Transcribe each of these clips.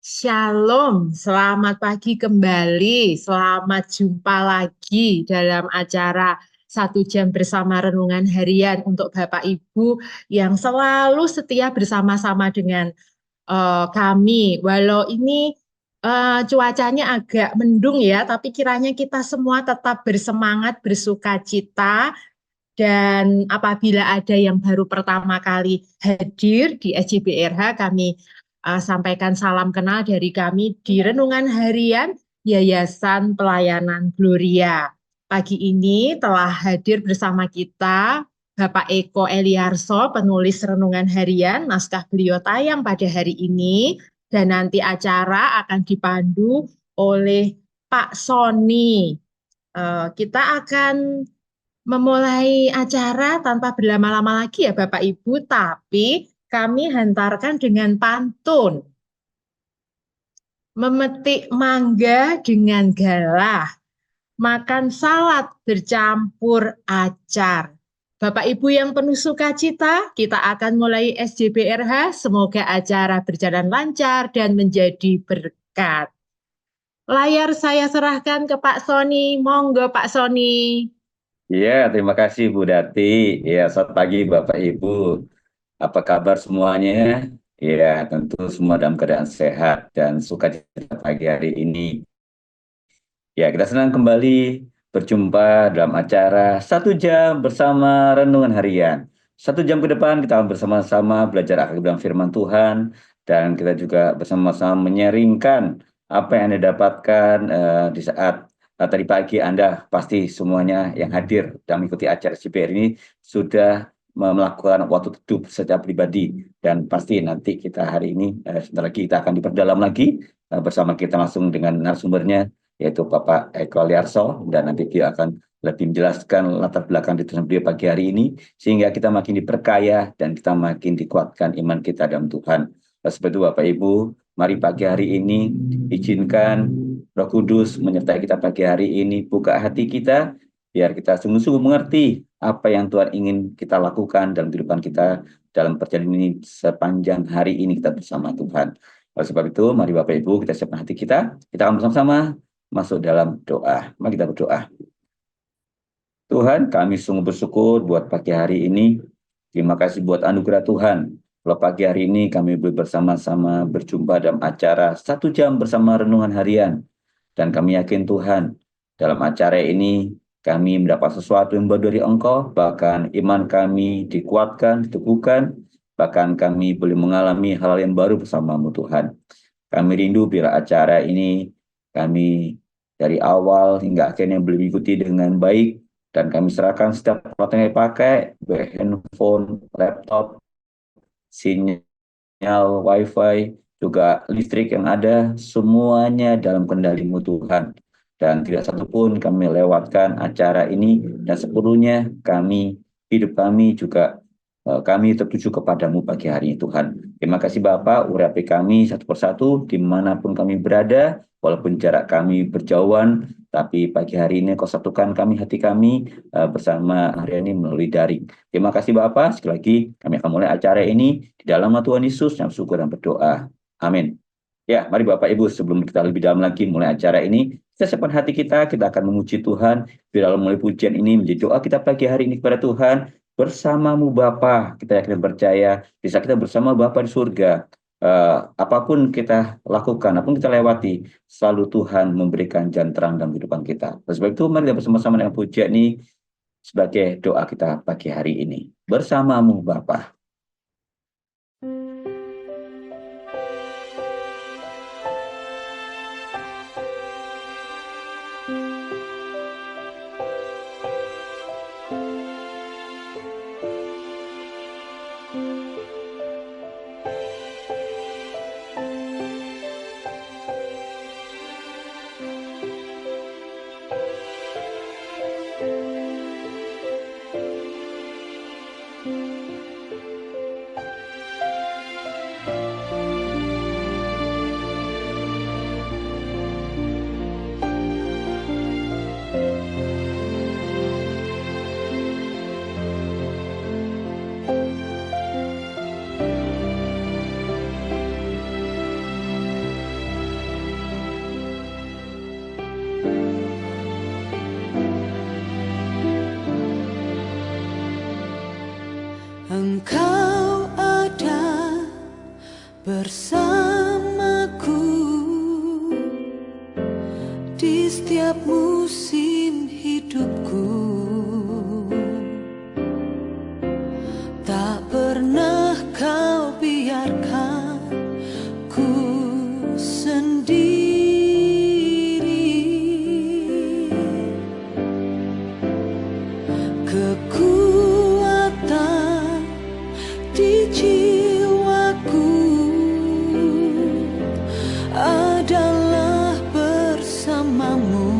Shalom, selamat pagi kembali, selamat jumpa lagi dalam acara 1 jam bersama renungan harian untuk Bapak Ibu yang selalu setia bersama-sama dengan kami. Walau ini cuacanya agak mendung ya, tapi kiranya kita semua tetap bersemangat, bersuka cita, dan apabila ada yang baru pertama kali hadir di SJBRH, kami sampaikan salam kenal dari kami di Renungan Harian Yayasan Pelayanan Gloria. Pagi ini telah hadir bersama kita Bapak Eko Eliarso, penulis Renungan Harian. Naskah beliau tayang pada hari ini, dan nanti acara akan dipandu oleh Pak Sony. Kita akan memulai acara tanpa berlama-lama lagi ya Bapak Ibu, tapi kami hantarkan dengan pantun. Memetik mangga dengan galah, makan salad bercampur acar. Bapak Ibu yang penuh sukacita, kita akan mulai SJBRH. Semoga acara berjalan lancar dan menjadi berkat. Layar saya serahkan ke Pak Sony. Monggo Pak Sony. Iya, terima kasih Bu Dati. Ya, selamat pagi Bapak Ibu. Apa kabar semuanya? Ya, tentu semua dalam keadaan sehat dan sukacita pagi hari ini. Ya, kita senang kembali berjumpa dalam acara 1 jam bersama Renungan Harian. 1 jam ke depan kita akan bersama-sama belajar akan bilang firman Tuhan, dan kita juga bersama-sama menyaringkan apa yang Anda dapatkan di saat tadi pagi. Anda pasti semuanya yang hadir dan mengikuti acara CPR ini sudah melakukan waktu teduh secara pribadi, dan pasti nanti kita hari ini sebentar lagi kita akan diperdalam lagi bersama kita langsung dengan narasumbernya, yaitu Bapak Eko Liarso, dan nanti dia akan lebih menjelaskan latar belakang di tulisan beliau pagi hari ini, sehingga kita makin diperkaya dan kita makin dikuatkan iman kita dalam Tuhan. Seperti itu Bapak Ibu, mari pagi hari ini izinkan Roh Kudus menyertai kita pagi hari ini, buka hati kita, biar kita sungguh-sungguh mengerti apa yang Tuhan ingin kita lakukan dalam kehidupan kita, dalam perjalanan ini sepanjang hari ini kita bersama Tuhan. Oleh sebab itu, mari Bapak Ibu kita siapkan hati kita akan bersama-sama masuk dalam doa. Mari kita berdoa. Tuhan, kami sungguh bersyukur buat pagi hari ini. Terima kasih buat anugerah Tuhan. Kalau pagi hari ini kami bersama-sama berjumpa dalam acara 1 jam bersama Renungan Harian. Dan kami yakin Tuhan, dalam acara ini kami mendapat sesuatu yang baru dari Engkau, bahkan iman kami dikuatkan, diteguhkan, bahkan kami boleh mengalami hal yang baru bersamamu Tuhan. Kami rindu bila acara ini kami dari awal hingga akhirnya boleh mengikuti dengan baik, dan kami serahkan setiap peralatan yang dipakai, baik handphone, laptop, sinyal wifi, juga listrik yang ada, semuanya dalam kendali-Mu Tuhan. Dan tidak satupun kami lewatkan acara ini, dan sepenuhnya hidup kami juga kami tertuju kepadamu pagi hari ini Tuhan. Terima kasih Bapak, urapi kami satu persatu dimanapun kami berada, walaupun jarak kami berjauhan, tapi pagi hari ini Kau satukan kami, hati kami bersama hari ini melalui daring. Terima kasih Bapak, sekali lagi kami akan mulai acara ini di dalam nama Tuhan Yesus yang syukur dan berdoa. Amin. Ya, mari Bapak Ibu, sebelum kita lebih dalam lagi mulai acara ini, kita siapkan hati kita akan memuji Tuhan. Di dalam mulai pujian ini menjadi doa kita pagi hari ini kepada Tuhan. Bersamamu Bapa, kita yakin dan percaya bisa kita bersama Bapa di surga. Apapun kita lakukan, apapun kita lewati, selalu Tuhan memberikan jalan terang dalam kehidupan kita. Oleh sebab itu, mari kita bersama-sama dengan pujian ini sebagai doa kita pagi hari ini. Bersamamu Bapa. bersamaku di setiap musim hidupku. Tak pernah kau biarkan ku sendiri. Kekuatan di jiwaku adalah bersamamu.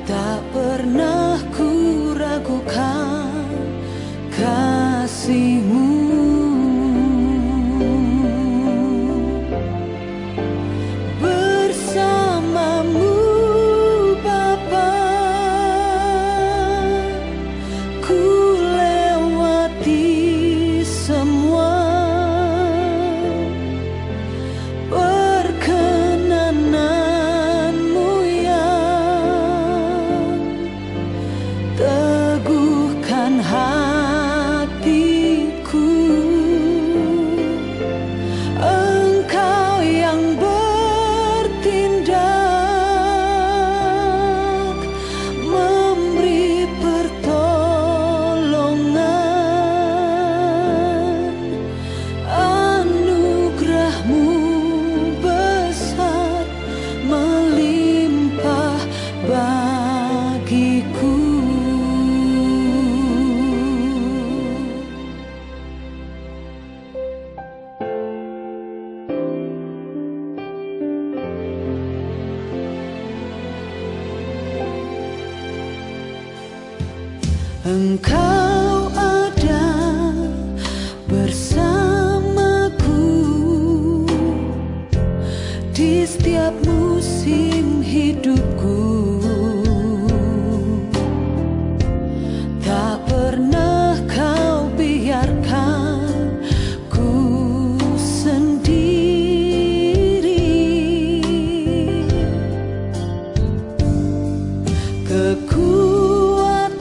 Tak pernah ku ragukan kasih-Mu. Bersamamu Bapa, ku lewati semua. Perkenanan-Mu yang teguhkan hatiku. Engkau yang bertindak, memberi pertolongan. Anugerah-Mu besar melimpah bagiku. Engkau ada bersamaku di setiap musim hidupku. Tak pernah kau biarkan ku sendiri. Kekuatan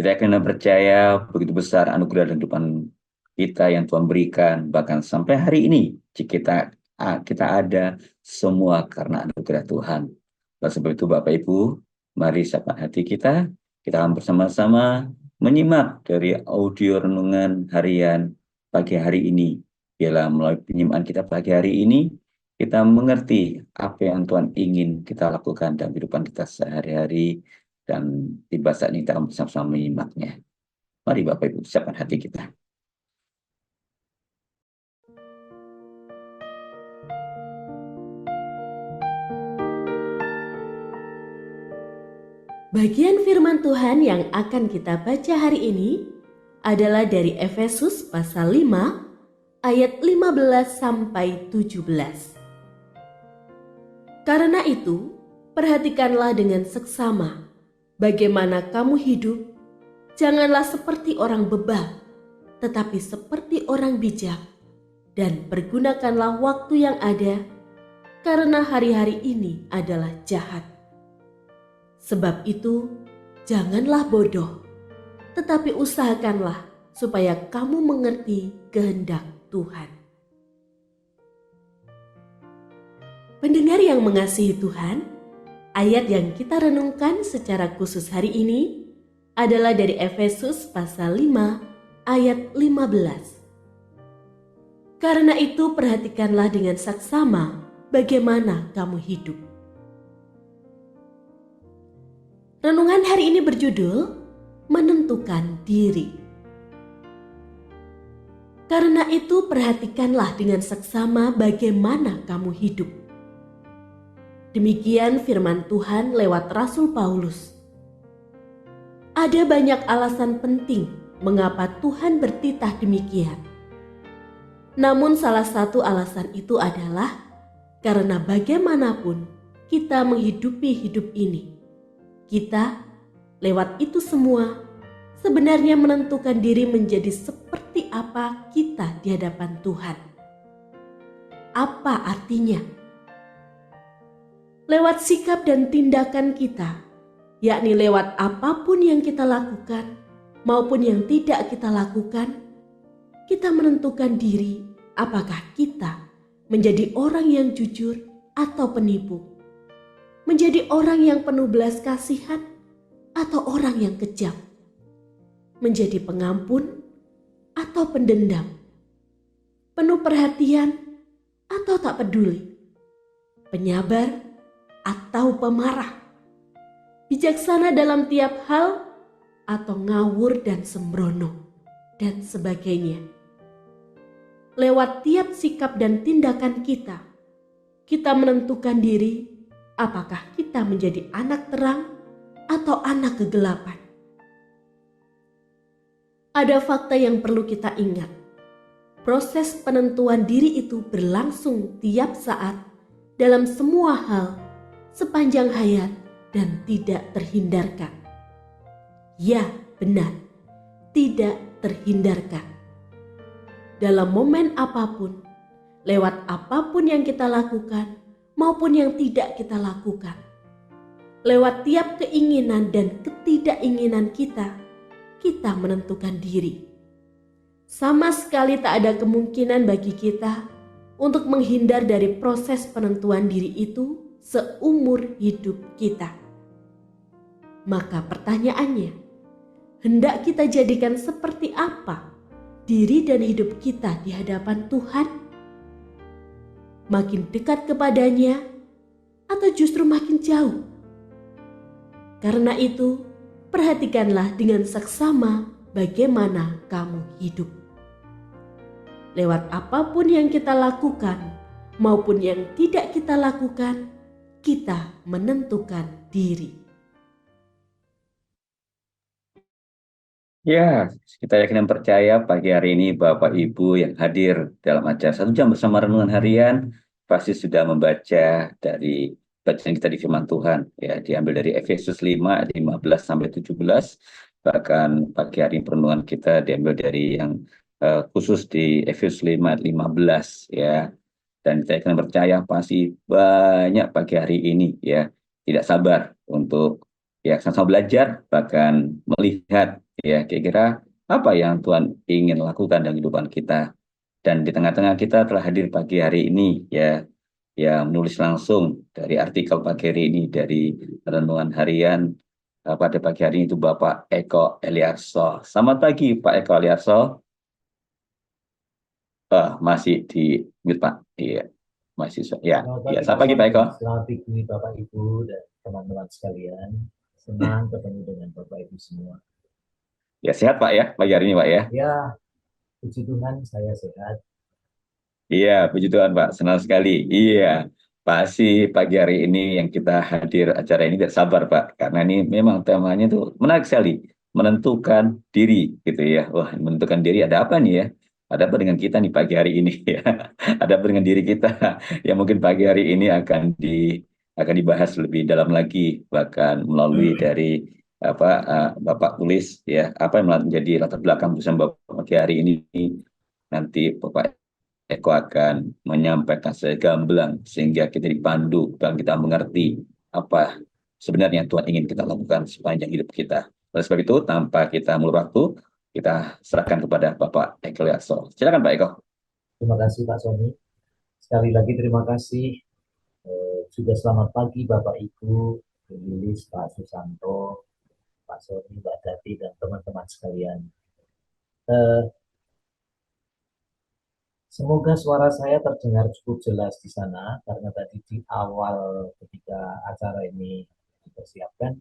Kita yakin dan percaya begitu besar anugerah dan kehidupan kita yang Tuhan berikan, bahkan sampai hari ini kita ada semua karena anugerah Tuhan. Oleh sebab itu Bapak Ibu, mari siapkan hati kita akan bersama-sama menyimak dari audio renungan harian pagi hari ini. Bila melalui penyimpanan kita pagi hari ini, kita mengerti apa yang Tuhan ingin kita lakukan dalam kehidupan kita sehari-hari, dan tiba saat ini kita akan bersama-sama menyimaknya. Mari Bapak Ibu, siapkan hati kita. Bagian firman Tuhan yang akan kita baca hari ini adalah dari Efesus pasal 5 ayat 15 sampai 17. Karena itu, perhatikanlah dengan seksama bagaimana kamu hidup. Janganlah seperti orang bebal, tetapi seperti orang bijak, dan pergunakanlah waktu yang ada, karena hari-hari ini adalah jahat. Sebab itu, janganlah bodoh, tetapi usahakanlah supaya kamu mengerti kehendak Tuhan. Pendengar yang mengasihi Tuhan, ayat yang kita renungkan secara khusus hari ini adalah dari Efesus pasal 5 ayat 15. Karena itu perhatikanlah dengan saksama bagaimana kamu hidup. Renungan hari ini berjudul Menentukan Diri. Karena itu perhatikanlah dengan seksama bagaimana kamu hidup. Demikian firman Tuhan lewat Rasul Paulus. Ada banyak alasan penting mengapa Tuhan bertitah demikian. Namun salah satu alasan itu adalah karena bagaimanapun kita menghidupi hidup ini, kita lewat itu semua sebenarnya menentukan diri menjadi seperti apa kita di hadapan Tuhan. Apa artinya? Lewat sikap dan tindakan kita, yakni lewat apapun yang kita lakukan maupun yang tidak kita lakukan, kita menentukan diri apakah kita menjadi orang yang jujur atau penipu, menjadi orang yang penuh belas kasihan atau orang yang kejam, menjadi pengampun atau pendendam, penuh perhatian atau tak peduli, penyabar atau pemarah, bijaksana dalam tiap hal atau ngawur dan sembrono, dan sebagainya. Lewat tiap sikap dan tindakan kita, kita menentukan diri apakah kita menjadi anak terang atau anak kegelapan. Ada fakta yang perlu kita ingat. Proses penentuan diri itu berlangsung tiap saat dalam semua hal sepanjang hayat dan tidak terhindarkan. Ya, benar, tidak terhindarkan. Dalam momen apapun, lewat apapun yang kita lakukan maupun yang tidak kita lakukan, lewat tiap keinginan dan ketidakinginan kita menentukan diri. Sama sekali tak ada kemungkinan bagi kita untuk menghindar dari proses penentuan diri itu seumur hidup kita. Maka pertanyaannya, hendak kita jadikan seperti apa diri dan hidup kita di hadapan Tuhan? Makin dekat kepadanya atau justru makin jauh? Karena itu, perhatikanlah dengan seksama bagaimana kamu hidup. Lewat apapun yang kita lakukan maupun yang tidak kita lakukan, kita menentukan diri. Ya, kita yakin dan percaya pagi hari ini Bapak Ibu yang hadir dalam acara 1 jam bersama renungan harian pasti sudah membaca dari bacaan kita di firman Tuhan, ya, diambil dari Efesus 5 ayat 15 sampai 17. Bahkan pagi hari renungan kita diambil dari yang khusus di Efesus 5 ayat 15, ya. Dan kita akan percaya pasti banyak pagi hari ini, ya, tidak sabar untuk ya sama-sama belajar, bahkan melihat Ya, kira-kira apa yang Tuhan ingin lakukan dalam kehidupan kita. Dan di tengah-tengah kita telah hadir pagi hari ini, ya, yang menulis langsung dari artikel pagi hari ini, dari renungan harian pada pagi hari ini itu Bapak Eko Eliarso. Selamat pagi Pak Eko Eliarso. Masih di mute Pak. Iya, masih ya. Selamat Ya, pagi selamat Pak pagi Pak Sony, Eko. selamat pagi Bapak Ibu dan teman-teman sekalian. Senang ketemu dengan Bapak Ibu semua. Ya, sehat Pak ya pagi hari ini Pak ya. Ya, puji Tuhan saya sehat. Iya, puji Tuhan Pak, senang sekali. Iya, pasti pagi hari ini yang kita hadir acara ini tidak sabar Pak, karena ini memang temanya itu menarik sekali, menentukan diri gitu ya. Wah, menentukan diri ada apa nih ya? Ada apa dengan kita nih pagi hari ini ya? Ada apa dengan diri kita yang mungkin pagi hari ini akan dibahas lebih dalam lagi, bahkan melalui dari Bapak tulis ya, apa yang menjadi latar belakang tulisan Bapak pagi hari ini. Nanti Bapak Eko akan menyampaikan secara gamblang sehingga kita dipandu dan kita mengerti apa sebenarnya Tuhan ingin kita lakukan sepanjang hidup kita. Oleh sebab itu, tanpa kita mulai waktu, kita serahkan kepada Bapak Eko Liarso. Silakan Pak Eko. Terima kasih Pak Sony. Sekali lagi terima kasih. Juga selamat pagi Bapak Ibu, Bu Lilis, Pak Susanto, Pak Sony, Mbak Dati, dan teman-teman sekalian. Semoga suara saya terdengar cukup jelas di sana, karena tadi di awal ketika acara ini dipersiapkan,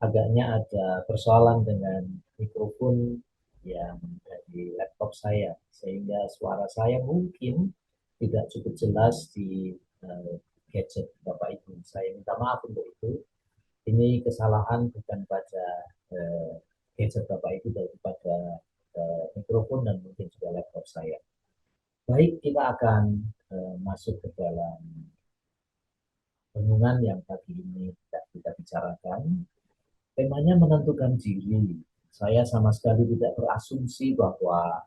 agaknya ada persoalan dengan mikrofon yang dari laptop saya, sehingga suara saya mungkin tidak cukup jelas di gadget Bapak Ibu. Saya minta maaf untuk itu. Ini kesalahan bukan pada gadget Bapak Ibu, daripada mikrofon dan mungkin juga laptop saya. Baik, kita akan masuk ke dalam renungan yang pagi ini kita bicarakan. Temanya menentukan diri. Saya sama sekali tidak berasumsi bahwa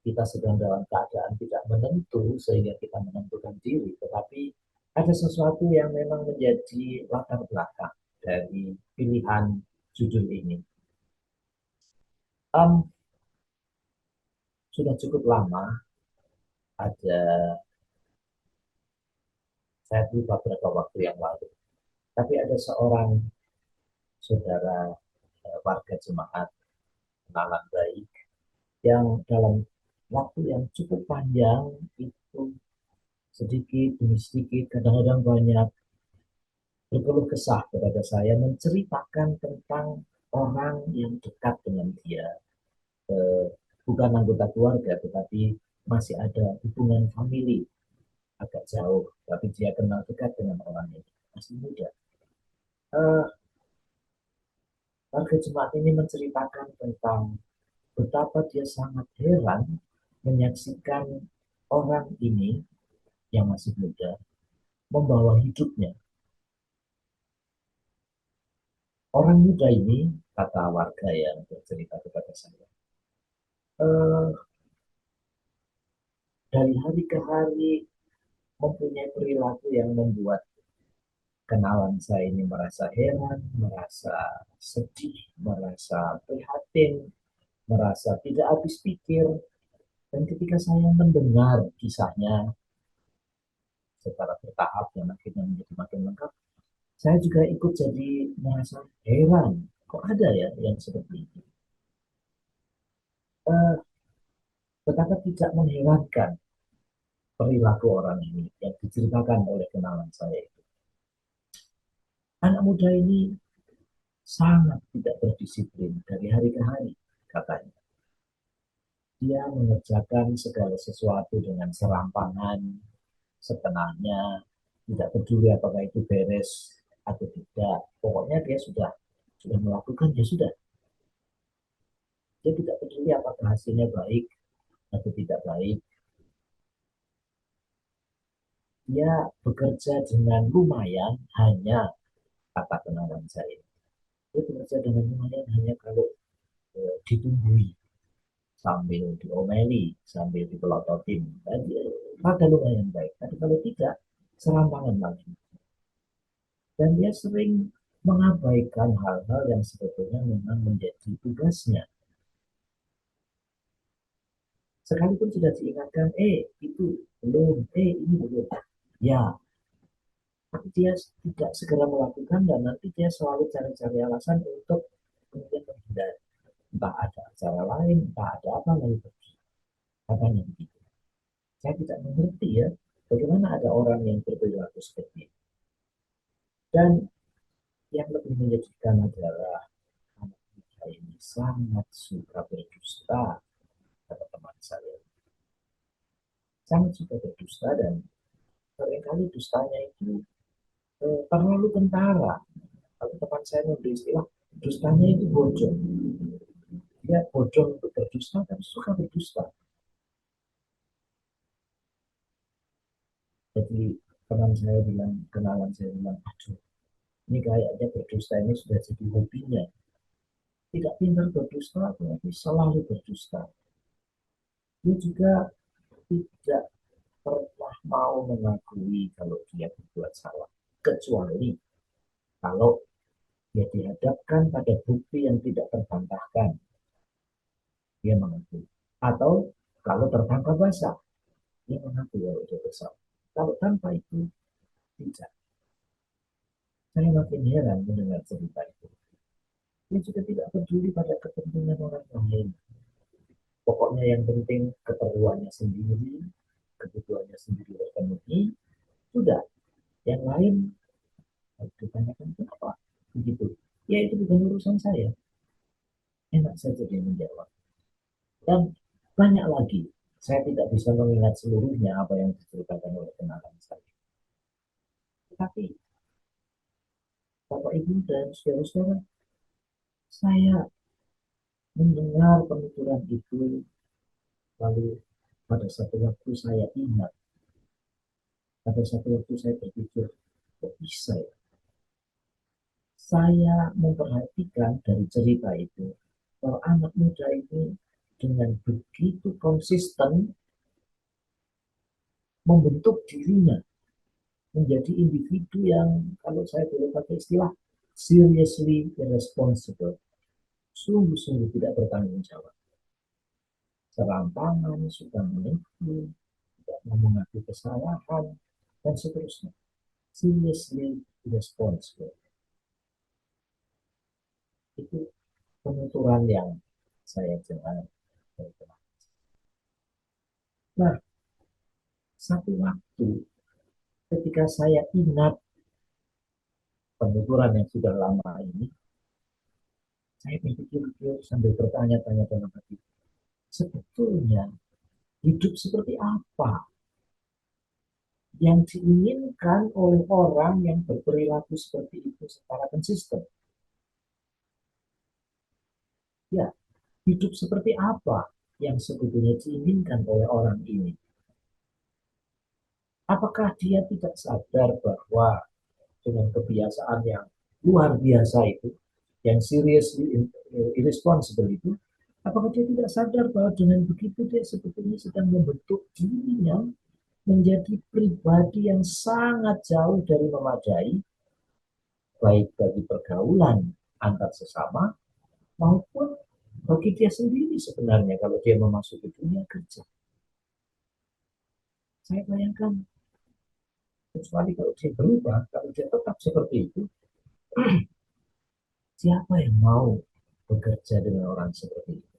kita sedang dalam keadaan tidak menentu sehingga kita menentukan diri. Tetapi ada sesuatu yang memang menjadi latar belakang dari pilihan judul ini. Sudah cukup lama ada, saya lupa beberapa waktu yang lalu, tapi ada seorang saudara warga jemaat kenalan baik yang dalam waktu yang cukup panjang itu sedikit demi sedikit, kadang-kadang banyak, berkeluh kesah kepada saya, menceritakan tentang orang yang dekat dengan dia, bukan anggota keluarga tetapi masih ada hubungan famili agak jauh, tapi dia kenal dekat dengan orang ini, masih muda. Warga jemaat ini menceritakan tentang betapa dia sangat heran menyaksikan orang ini yang masih muda membawa hidupnya. Orang muda ini, kata warga yang bercerita kepada saya, dari hari ke hari mempunyai perilaku yang membuat kenalan saya ini merasa heran, merasa sedih, merasa prihatin, merasa tidak habis pikir. Dan ketika saya mendengar kisahnya secara bertahap yang akhirnya menjadi makin lengkap, saya juga ikut jadi merasa heran. Kok ada ya yang seperti itu? Betapa tidak mengherankan perilaku orang ini yang diceritakan oleh kenalan saya itu. Anak muda ini sangat tidak berdisiplin dari hari ke hari, katanya. Dia mengerjakan segala sesuatu dengan serampangan, setengahnya, tidak peduli apakah itu beres atau tidak. Pokoknya dia sudah melakukan, ya sudah. Dia tidak peduli apakah hasilnya baik atau tidak baik. Dia bekerja dengan lumayan hanya, kata kenalan saya, dia bekerja dengan lumayan hanya kalau ditunggui, sambil diomeli, sambil dipelototin. Maka lumayan baik. Tapi kalau tidak, serampangan lagi. Dan dia sering mengabaikan hal-hal yang sebetulnya memang menjadi tugasnya. Sekalipun sudah diingatkan, itu belum, ini belum. Ya, tapi dia tidak segera melakukan dan nanti dia selalu cari-cari alasan untuk kemudian menghindari. Entah ada acara lain, entah ada apa lain pergi. Katanya begitu. Saya tidak mengerti ya, bagaimana ada orang yang berperilaku seperti itu. Dan yang lebih menyedihkan adalah anak kita ini sangat suka berdusta, kata teman saya. Sangat suka berdusta dan seringkali dustanya itu terlalu kentara. Kalau teman saya memberi istilah, dustanya itu bojong. Dia bojong untuk berdusta dan suka berdusta. Jadi teman saya bilang, kenalan saya bilang, aduh, ini kayaknya berdusta ini sudah jadi hobinya. Tidak pintar berdusta, tapi selalu berdusta. Dia juga tidak pernah mau mengakui kalau dia berbuat salah. Kecuali kalau dia dihadapkan pada bukti yang tidak terbantahkan, dia mengakui. Atau kalau tertangkap basah, dia mengakui kalau dia bersalah. Kalau tanpa itu, tidak. Saya makin heran mendengar cerita itu. Dia juga tidak peduli pada kepentingan orang lain. Pokoknya yang penting keperluannya sendiri, kebutuhannya sendiri terpenuhi, sudah. Yang lain ditanyakan kenapa begitu. Ya itu bukan urusan saya. Enak saja dia menjawab. Dan banyak lagi. Saya tidak bisa mengingat seluruhnya apa yang diceritakan oleh kenalan saya. Tetapi Bapak Ibu dan saudara-saudara, saya mendengar penuturan itu, lalu pada satu waktu saya ingat, pada satu waktu saya berpikir, kok bisa ya? Saya memperhatikan dari cerita itu, bahwa anak muda itu dengan begitu konsisten membentuk dirinya menjadi individu yang, kalau saya boleh pakai istilah, seriously irresponsible, sungguh-sungguh tidak bertanggung jawab. Serampangan, suka menipu, tidak mau mengakui kesalahan, dan seterusnya. Seriously irresponsible. Itu penuturan yang saya dengar. Nah, satu waktu ketika saya ingat penuturan yang sudah lama ini, saya berpikir sambil bertanya-tanya dalam hati, sebetulnya hidup seperti apa yang diinginkan oleh orang yang berperilaku seperti itu secara konsisten? Ya, hidup seperti apa yang sebetulnya diinginkan oleh orang ini? Apakah dia tidak sadar bahwa dengan kebiasaan yang luar biasa itu, yang seriously irresponsible itu, apakah dia tidak sadar bahwa dengan begitu dia sebetulnya sedang membentuk dirinya menjadi pribadi yang sangat jauh dari memadai, baik bagi pergaulan antar sesama, maupun bagi dia sendiri sebenarnya kalau dia memasuki dunia kerja. Saya bayangkan, kecuali kalau dia berubah, kalau dia tetap seperti itu, siapa yang mau bekerja dengan orang seperti itu?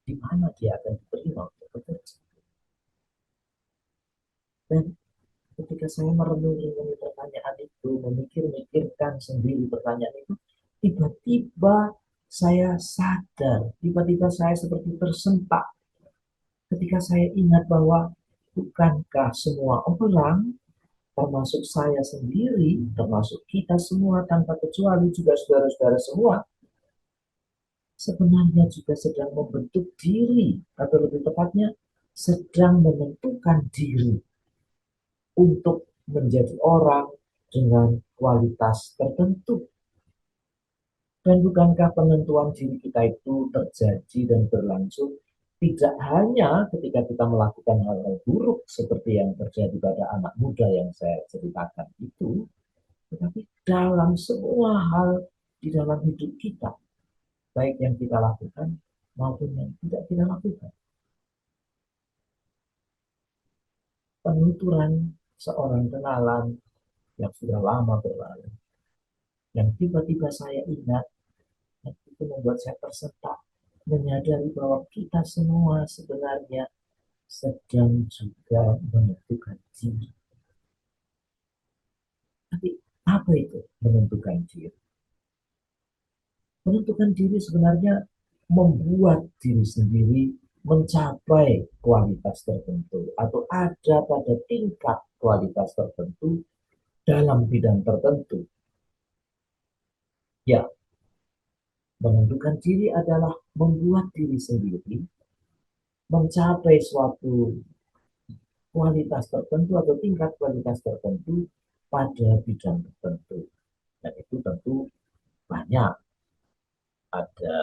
Di mana dia akan diterima untuk bekerja? Dan ketika saya merenungi pertanyaan itu, memikir-mikirkan sendiri pertanyaan itu, tiba-tiba saya sadar, tiba-tiba saya seperti tersentak ketika saya ingat bahwa bukankah semua orang, termasuk saya sendiri, termasuk kita semua tanpa kecuali juga saudara-saudara semua, sebenarnya juga sedang membentuk diri, atau lebih tepatnya sedang menentukan diri untuk menjadi orang dengan kualitas tertentu. Dan bukankah penentuan diri kita itu terjadi dan berlangsung tidak hanya ketika kita melakukan hal-hal buruk seperti yang terjadi pada anak muda yang saya ceritakan itu, Tetapi dalam semua hal di dalam hidup kita, baik yang kita lakukan maupun yang tidak kita lakukan, penuturan seorang kenalan yang sudah lama berlalu, yang tiba-tiba saya ingat, dan itu membuat saya tersentak, menyadari bahwa kita semua sebenarnya sedang juga menentukan diri. Tapi apa itu menentukan diri? Menentukan diri sebenarnya membuat diri sendiri mencapai kualitas tertentu atau ada pada tingkat kualitas tertentu dalam bidang tertentu. Ya, menentukan diri adalah membuat diri sendiri mencapai suatu kualitas tertentu atau tingkat kualitas tertentu pada bidang tertentu. Dan itu tentu banyak. Ada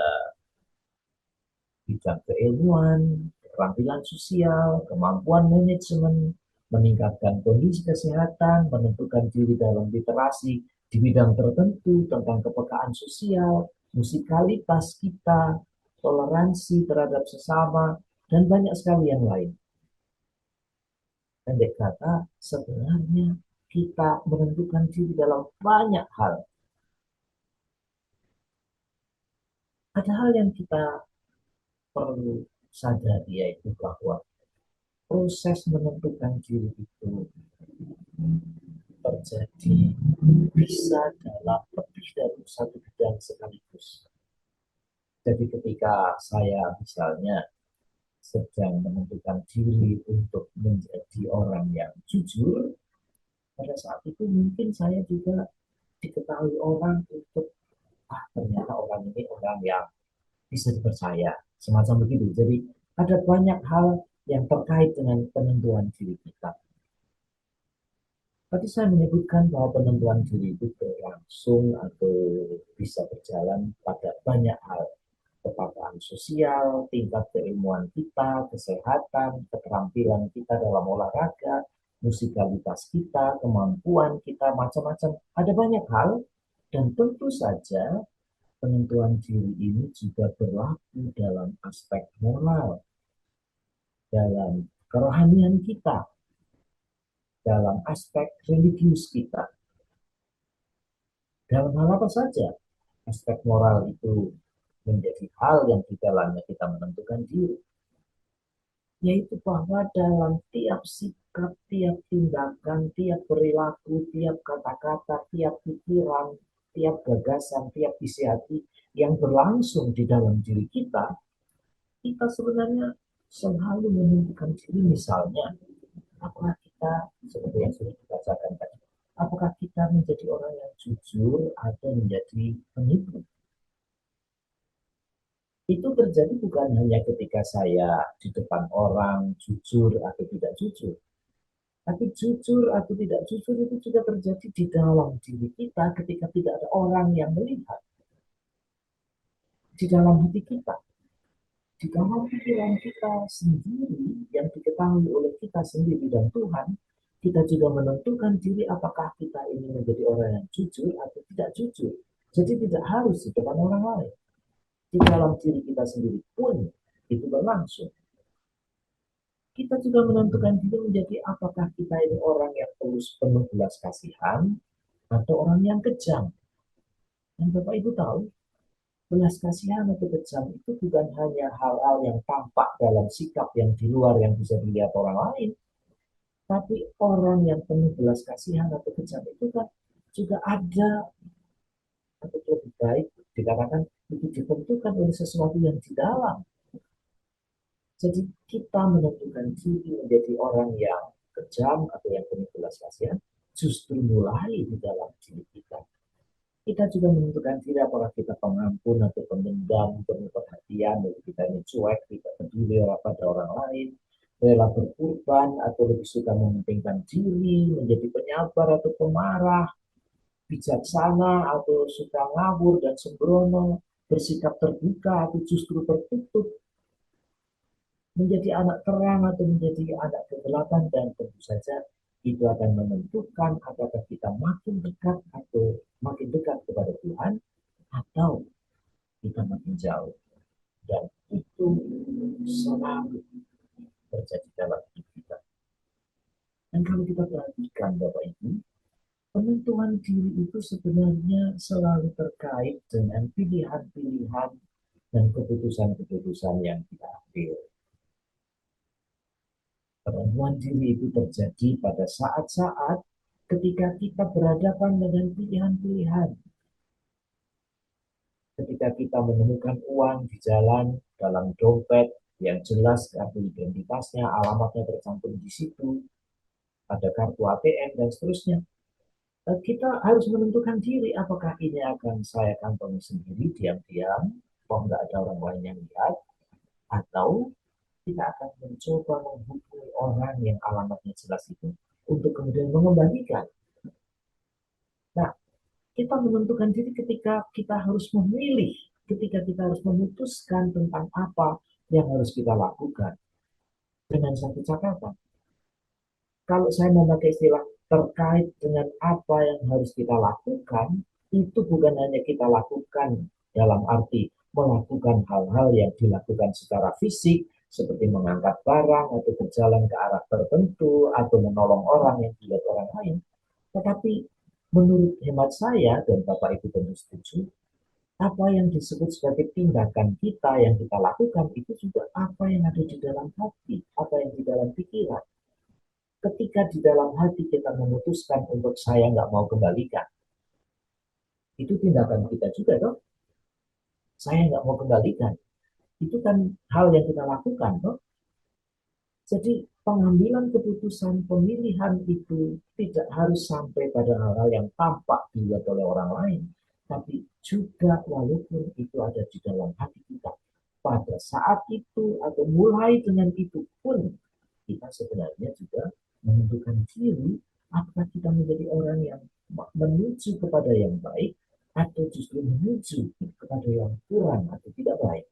bidang keilmuan, keterampilan sosial, kemampuan manajemen, meningkatkan kondisi kesehatan, menentukan diri dalam literasi di bidang tertentu tentang kepekaan sosial, musikalitas kita, toleransi terhadap sesama, dan banyak sekali yang lain. Pendek kata, sebenarnya kita menentukan diri dalam banyak hal. Ada hal yang kita perlu sadari, yaitu bahwa proses menentukan diri itu terjadi bisa dalam lebih dari satu bidang sekaligus. Jadi ketika saya misalnya sedang menentukan diri untuk menjadi orang yang jujur, pada saat itu mungkin saya juga diketahui orang untuk ternyata orang ini orang yang bisa dipercaya, semacam begitu. Jadi ada banyak hal yang terkait dengan penentuan diri kita. Tadi saya menyebutkan bahwa penentuan diri itu berlangsung atau bisa berjalan pada banyak hal. Kepekaan sosial, tingkat keilmuan kita, kesehatan, keterampilan kita dalam olahraga, musikalitas kita, kemampuan kita, macam-macam. Ada banyak hal dan tentu saja penentuan diri ini juga berlaku dalam aspek moral, dalam kerohanian kita, dalam aspek religius kita. Dalam hal apa saja aspek moral itu menjadi hal yang di dalamnya kita menentukan diri. Yaitu bahwa dalam tiap sikap, tiap tindakan, tiap perilaku, tiap kata-kata, tiap pikiran, tiap gagasan, tiap isi hati yang berlangsung di dalam diri kita, kita sebenarnya selalu menentukan diri. Misalnya, apakah kita, seperti yang sudah dibacakan tadi, apakah kita menjadi orang yang jujur atau menjadi penipu? Itu terjadi bukan hanya ketika saya di depan orang jujur atau tidak jujur. Tapi jujur atau tidak jujur itu juga terjadi di dalam diri kita ketika tidak ada orang yang melihat. Di dalam hati kita. Di dalam pikiran kita sendiri yang diketahui oleh kita sendiri dan Tuhan, kita juga menentukan diri apakah kita ini menjadi orang yang jujur atau tidak jujur. Jadi tidak harus di depan orang lain. Di dalam diri kita sendiri pun itu berlangsung. Kita juga menentukan diri menjadi apakah kita ini orang yang penuh belas kasihan atau orang yang kejam. Dan Bapak Ibu tahu, belas kasihan atau kejam itu bukan hanya hal-hal yang tampak dalam sikap yang di luar yang bisa dilihat orang lain, tapi orang yang penuh belas kasihan atau kejam itu kan juga ada, atau lebih baik dikatakan itu ditentukan oleh sesuatu yang di dalam. Jadi kita menentukan diri menjadi orang yang kejam atau yang penuh belas kasihan justru mulai di dalam diri kita. Kita juga menentukan diri apakah kita pengampun atau pendendam, penuh perhatian, jadi kita ini cuek, tidak peduli pada orang lain, rela berkorban atau lebih suka mementingkan diri, menjadi penyabar atau pemarah, bijaksana atau suka ngawur dan sembrono, bersikap terbuka atau justru tertutup, menjadi anak terang atau menjadi anak kegelapan, dan tentu saja itu akan menentukan apakah kita makin dekat atau makin dekat kepada Tuhan atau kita makin jauh. Dan itu selalu terjadi dalam hidup kita. Dan kalau kita perhatikan Bapak Ibu, penentuan diri itu sebenarnya selalu terkait dengan pilihan-pilihan dan keputusan-keputusan yang kita ambil. Penentuan diri itu terjadi pada saat-saat ketika kita berhadapan dengan pilihan-pilihan. Ketika kita menemukan uang di jalan dalam dompet yang jelas kartu identitasnya, alamatnya tercantum di situ, ada kartu ATM dan seterusnya. Kita harus menentukan diri apakah ini akan saya kantongi sendiri diam-diam, kok nggak ada orang lain yang lihat, atau kita akan mencoba menghubungi orang yang alamatnya jelas itu untuk kemudian mengembalikan. Nah, kita menentukan diri ketika kita harus memilih, ketika kita harus memutuskan tentang apa yang harus kita lakukan. Dengan satu catatan, kalau saya memakai istilah terkait dengan apa yang harus kita lakukan, itu bukan hanya kita lakukan dalam arti melakukan hal-hal yang dilakukan secara fisik, seperti mengangkat barang atau berjalan ke arah tertentu atau menolong orang yang dilihat orang lain. Tetapi menurut hemat saya dan Bapak Ibu tentu setuju, apa yang disebut sebagai tindakan kita yang kita lakukan itu juga apa yang ada di dalam hati, apa yang di dalam pikiran. Ketika di dalam hati kita memutuskan untuk saya nggak mau kembalikan, itu tindakan kita juga dong. Saya nggak mau kembalikan. Itu kan hal yang kita lakukan, toh. Jadi pengambilan keputusan pemilihan itu tidak harus sampai pada hal-hal yang tampak dilihat oleh orang lain, tapi juga walaupun itu ada di dalam hati kita. Pada saat itu atau mulai dengan itu pun kita sebenarnya juga menentukan diri apakah kita menjadi orang yang menuju kepada yang baik atau justru menuju kepada yang kurang atau tidak baik.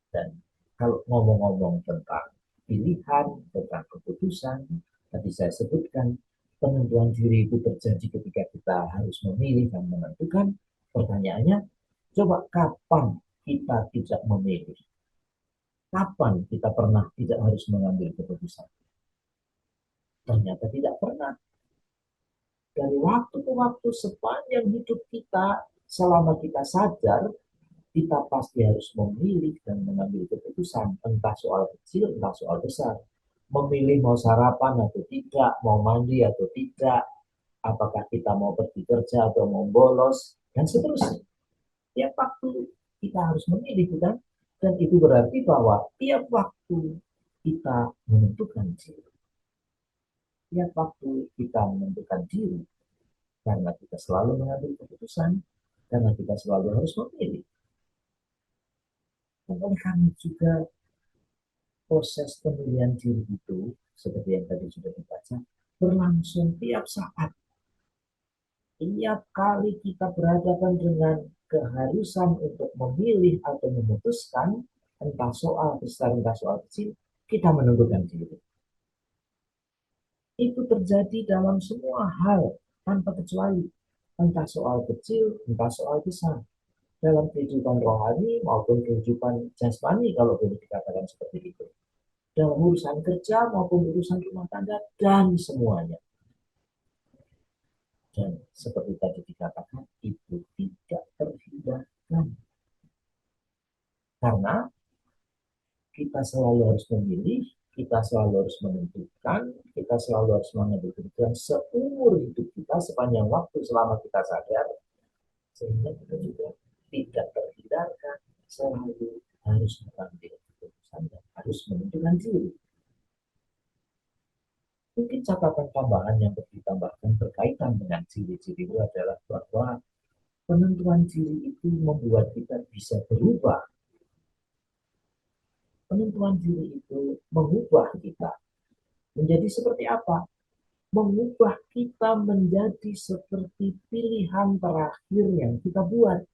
Dan kalau ngomong-ngomong tentang pilihan, tentang keputusan, tadi saya sebutkan penentuan diri itu terjadi ketika kita harus memilih dan menentukan. Pertanyaannya, coba kapan kita tidak memilih? Kapan kita pernah tidak harus mengambil keputusan? Ternyata tidak pernah. Dari waktu ke waktu sepanjang hidup kita, selama kita sadar, kita pasti harus memilih dan mengambil keputusan, entah soal kecil, entah soal besar. Memilih mau sarapan atau tidak, mau mandi atau tidak, apakah kita mau pergi kerja atau mau bolos, dan seterusnya. Tiap waktu kita harus memilih, kan? Dan itu berarti bahwa tiap waktu kita menentukan diri. Tiap waktu kita menentukan diri, karena kita selalu mengambil keputusan, karena kita selalu harus memilih. Dan oleh karena juga proses pemilihan diri itu, seperti yang tadi sudah dibaca, berlangsung tiap saat. Tiap kali kita berhadapan dengan keharusan untuk memilih atau memutuskan, entah soal besar, entah soal kecil, kita menentukan diri. Itu terjadi dalam semua hal, tanpa kecuali. Entah soal kecil, entah soal besar. Dalam kehidupan rohani maupun kehidupan jasmani, kalau boleh dikatakan seperti itu. Dalam urusan kerja maupun urusan rumah tangga, dan semuanya. Dan seperti tadi dikatakan, itu tidak terhindarkan. Karena kita selalu harus memilih, kita selalu harus menentukan, kita selalu harus mengambil keputusan seumur hidup kita, sepanjang waktu selama kita sadar, sehingga kita juga tidak terhindarkan, selalu harus mengambil keputusan dan harus menentukan diri. Mungkin catatan tambahan yang perlu ditambahkan berkaitan dengan ciri-ciri itu adalah bahwa penentuan diri itu membuat kita bisa berubah. Penentuan diri itu mengubah kita menjadi seperti apa? Mengubah kita menjadi seperti pilihan terakhir yang kita buat.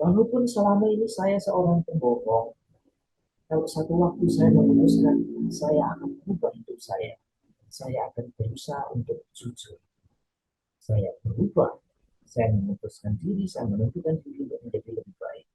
Walaupun selama ini saya seorang pembohong, Kalau satu waktu saya memutuskan, saya akan berubah hidup saya akan berusaha untuk jujur, saya berubah, saya memutuskan diri, saya menentukan diri untuk menjadi lebih baik.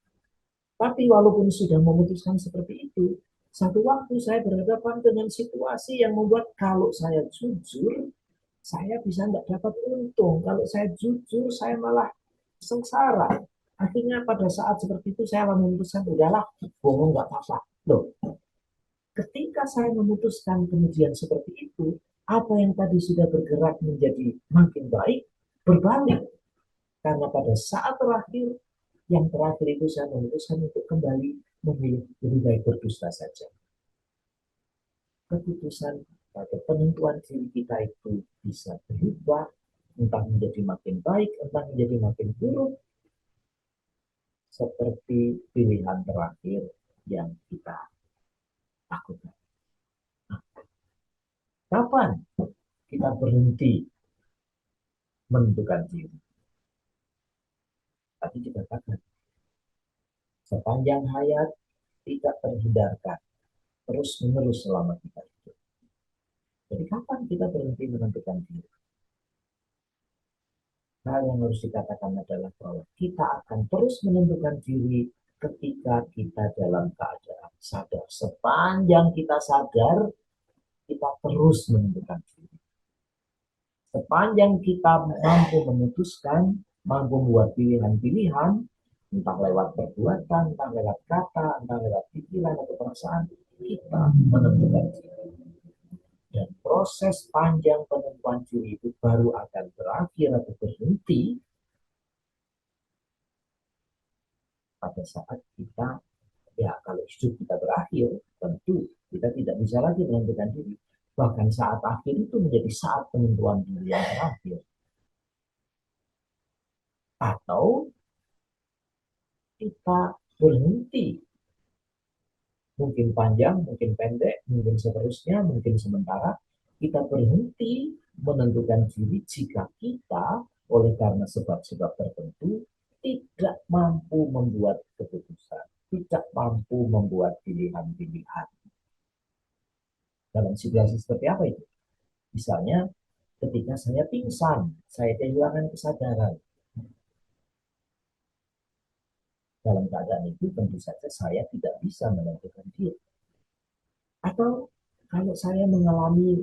Tapi walaupun sudah memutuskan seperti itu, satu waktu saya berhadapan dengan situasi yang membuat kalau saya jujur, saya bisa nggak dapat untung. Kalau saya jujur, saya malah sengsara. Akhirnya pada saat seperti itu saya memutuskan, udahlah, bohong nggak apa-apa. Loh, ketika saya memutuskan kemudian seperti itu, apa yang tadi sudah bergerak menjadi makin baik, berbalik. Karena pada saat terakhir, yang terakhir itu saya memutuskan untuk kembali memilih lebih baik berdusta saja. Keputusan atau penentuan diri kita itu bisa berubah, entah menjadi makin baik, entah menjadi makin buruk, seperti pilihan terakhir yang kita lakukan. Nah, kapan kita berhenti menentukan diri? Tadi dikatakan, sepanjang hayat tidak terhindarkan, terus-menerus selama kita hidup. Jadi kapan kita berhenti menentukan diri? Hal yang harus dikatakan adalah bahwa kita akan terus menentukan diri ketika kita dalam keadaan sadar. Sepanjang kita sadar, kita terus menentukan diri. Sepanjang kita mampu memutuskan, mampu membuat pilihan-pilihan, entah lewat perbuatan, entah lewat kata, entah lewat pikiran atau perasaan, kita menentukan diri. Dan proses panjang penentuan diri itu baru akan berakhir atau berhenti pada saat kita, ya kalau hidup kita berakhir, tentu kita tidak bisa lagi menentukan diri. Bahkan saat akhir itu menjadi saat penentuan diri yang terakhir. Atau kita berhenti, mungkin panjang, mungkin pendek, mungkin seterusnya, mungkin sementara, kita berhenti menentukan diri jika kita oleh karena sebab-sebab tertentu tidak mampu membuat keputusan, tidak mampu membuat pilihan-pilihan. Dalam situasi seperti apa itu? Misalnya ketika saya pingsan, saya kehilangan kesadaran. Dalam keadaan itu tentu saja saya tidak bisa menentukan diri. Atau kalau saya mengalami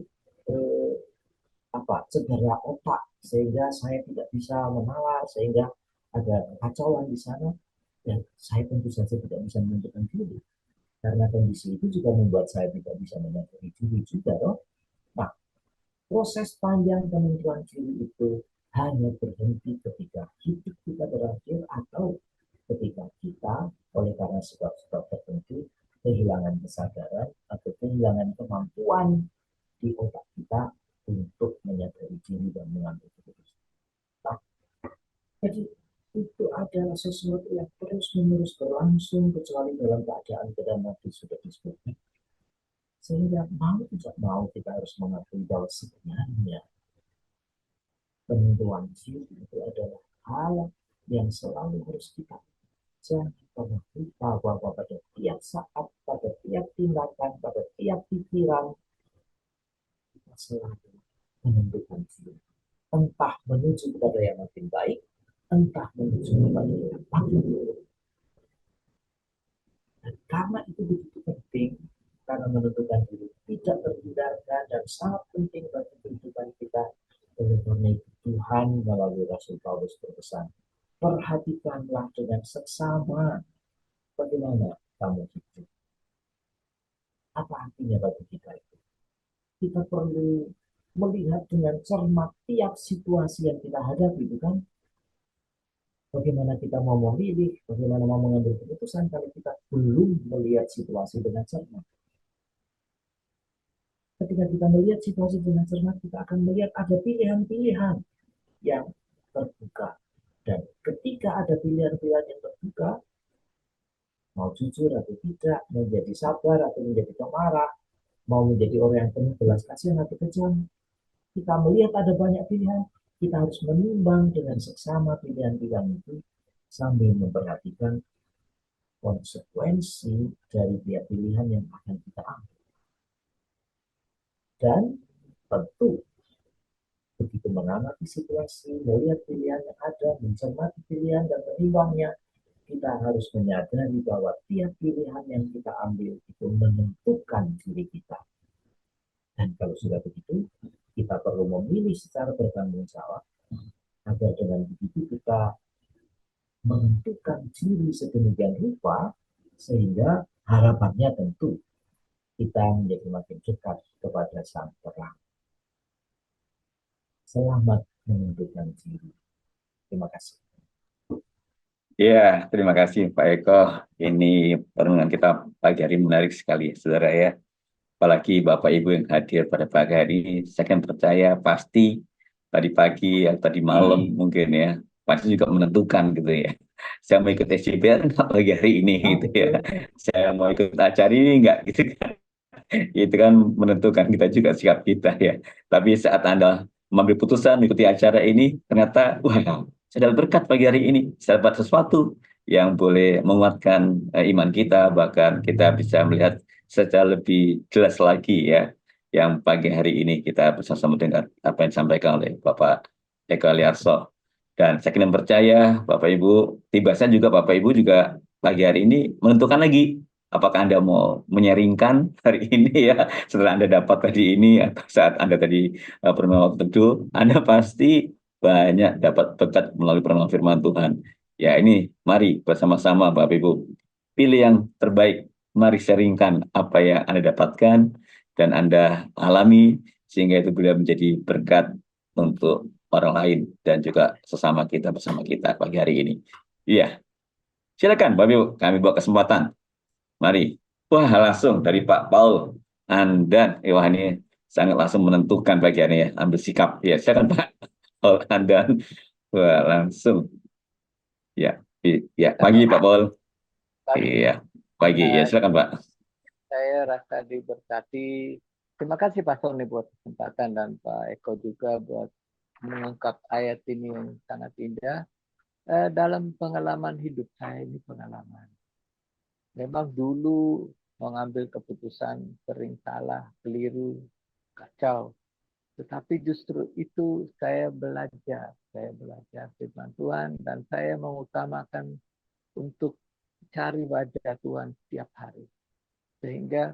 cedera otak sehingga saya tidak bisa menalar, sehingga ada kekacauan di sana, dan saya tentu saja tidak bisa menentukan diri. Karena kondisi itu juga membuat saya tidak bisa menyadari diri juga, loh. Nah, proses panjang penentuan diri itu hanya berhenti ketika hidup kita berakhir atau ketika kita oleh karena sebab-sebab tertentu kehilangan kesadaran atau kehilangan kemampuan di otak kita untuk menyadari diri dan mengambil keputusan. Nah, jadi itu adalah sesuatu yang terus-menerus berlangsung kecuali dalam keadaan mati sudah disebut. Sehingga mau tidak mau kita harus mengakui bahwa sebenarnya penentuan diri itu adalah hal yang selalu harus kita jangan pernah lupa bahwa pada tiap saat, pada tiap tindakan, pada tiap pikiran kita selalu menentukan diri. Entah menuju kepada yang makin baik, entah menuju kepada yang makin buruk. Dan karena itu begitu penting, karena menentukan diri tidak terhindarkan dan sangat penting bagi kehidupan kita. Oleh karena itu Tuhan melalui Rasul Paulus berpesan, perhatikanlah dengan seksama bagaimana kamu hidup. Apa artinya bagi kita itu? Kita perlu melihat dengan cermat tiap situasi yang kita hadapi, bukan? Bagaimana kita mau memilih, bagaimana mau mengambil keputusan kalau kita belum melihat situasi dengan cermat. Ketika kita melihat situasi dengan cermat, kita akan melihat ada pilihan-pilihan yang terbuka. Dan ketika ada pilihan-pilihan yang terbuka, mau jujur atau tidak, menjadi sabar atau menjadi pemarah, mau menjadi orang yang penuh belas kasihan atau kejam, kita melihat ada banyak pilihan, kita harus menimbang dengan seksama pilihan-pilihan itu sambil memperhatikan konsekuensi dari tiap pilihan yang akan kita ambil. Dan tentu begitu mengamati situasi, melihat pilihan yang ada, mencermati pilihan dan menimbangnya, kita harus menyadari bahwa tiap pilihan yang kita ambil itu menentukan diri kita. Dan kalau sudah begitu, kita perlu memilih secara bertanggung jawab, agar dengan begitu kita menentukan diri sedemikian rupa, sehingga harapannya tentu kita menjadi makin dekat kepada Sang Terang. Selamat menentukan diri. Terima kasih. Ya, terima kasih Pak Eko. Ini pertemuan kita pagi hari menarik sekali, saudara ya. Apalagi Bapak Ibu yang hadir pada pagi hari, saya kan percaya pasti tadi pagi atau tadi malam mungkin ya, pasti juga menentukan gitu ya. Saya mau ikut SJPR nggak pagi hari ini gitu ya. Saya mau ikut acara ini nggak gitu kan. Itu kan menentukan kita juga sikap kita ya. Tapi saat Anda mengambil putusan mengikuti acara ini, ternyata wah, saya dapat berkat pagi hari ini, saya dapat sesuatu yang boleh menguatkan iman kita, bahkan kita bisa melihat secara lebih jelas lagi ya, yang pagi hari ini kita bersama dengan apa yang disampaikan oleh Bapak Eko Aliarso. Dan saya kira percaya Bapak Ibu, tiba saja juga Bapak Ibu juga pagi hari ini menentukan lagi apakah Anda mau menyaringkan hari ini ya, setelah Anda dapat tadi ini, atau saat Anda tadi permohonan tertentu, Anda pasti banyak dapat berkat melalui permohonan firman Tuhan. Ya ini, mari bersama-sama Bapak Ibu, pilih yang terbaik, mari sharingkan apa yang Anda dapatkan dan Anda alami, sehingga itu boleh menjadi berkat untuk orang lain dan juga sesama kita bersama kita pagi hari ini. Iya, silakan Bapak Ibu, kami buat kesempatan. Mari. Wah, langsung dari Pak Paul. Anda, wah ini sangat langsung menentukan bagiannya ya, ambil sikap. Ya, silakan Pak Paul Anda. Wah, langsung. Ya, ya, pagi Pak Paul. Iya, pagi. Ya, silakan Pak. Saya rasa diberkati. Terima kasih Pak Sony buat kesempatan dan Pak Eko juga buat mengungkap ayat ini yang sangat indah. Dalam pengalaman hidup saya ini pengalaman. Memang dulu mengambil keputusan sering salah, keliru, kacau. Tetapi justru itu saya belajar firman Tuhan dan saya mengutamakan untuk cari wajah Tuhan setiap hari. Sehingga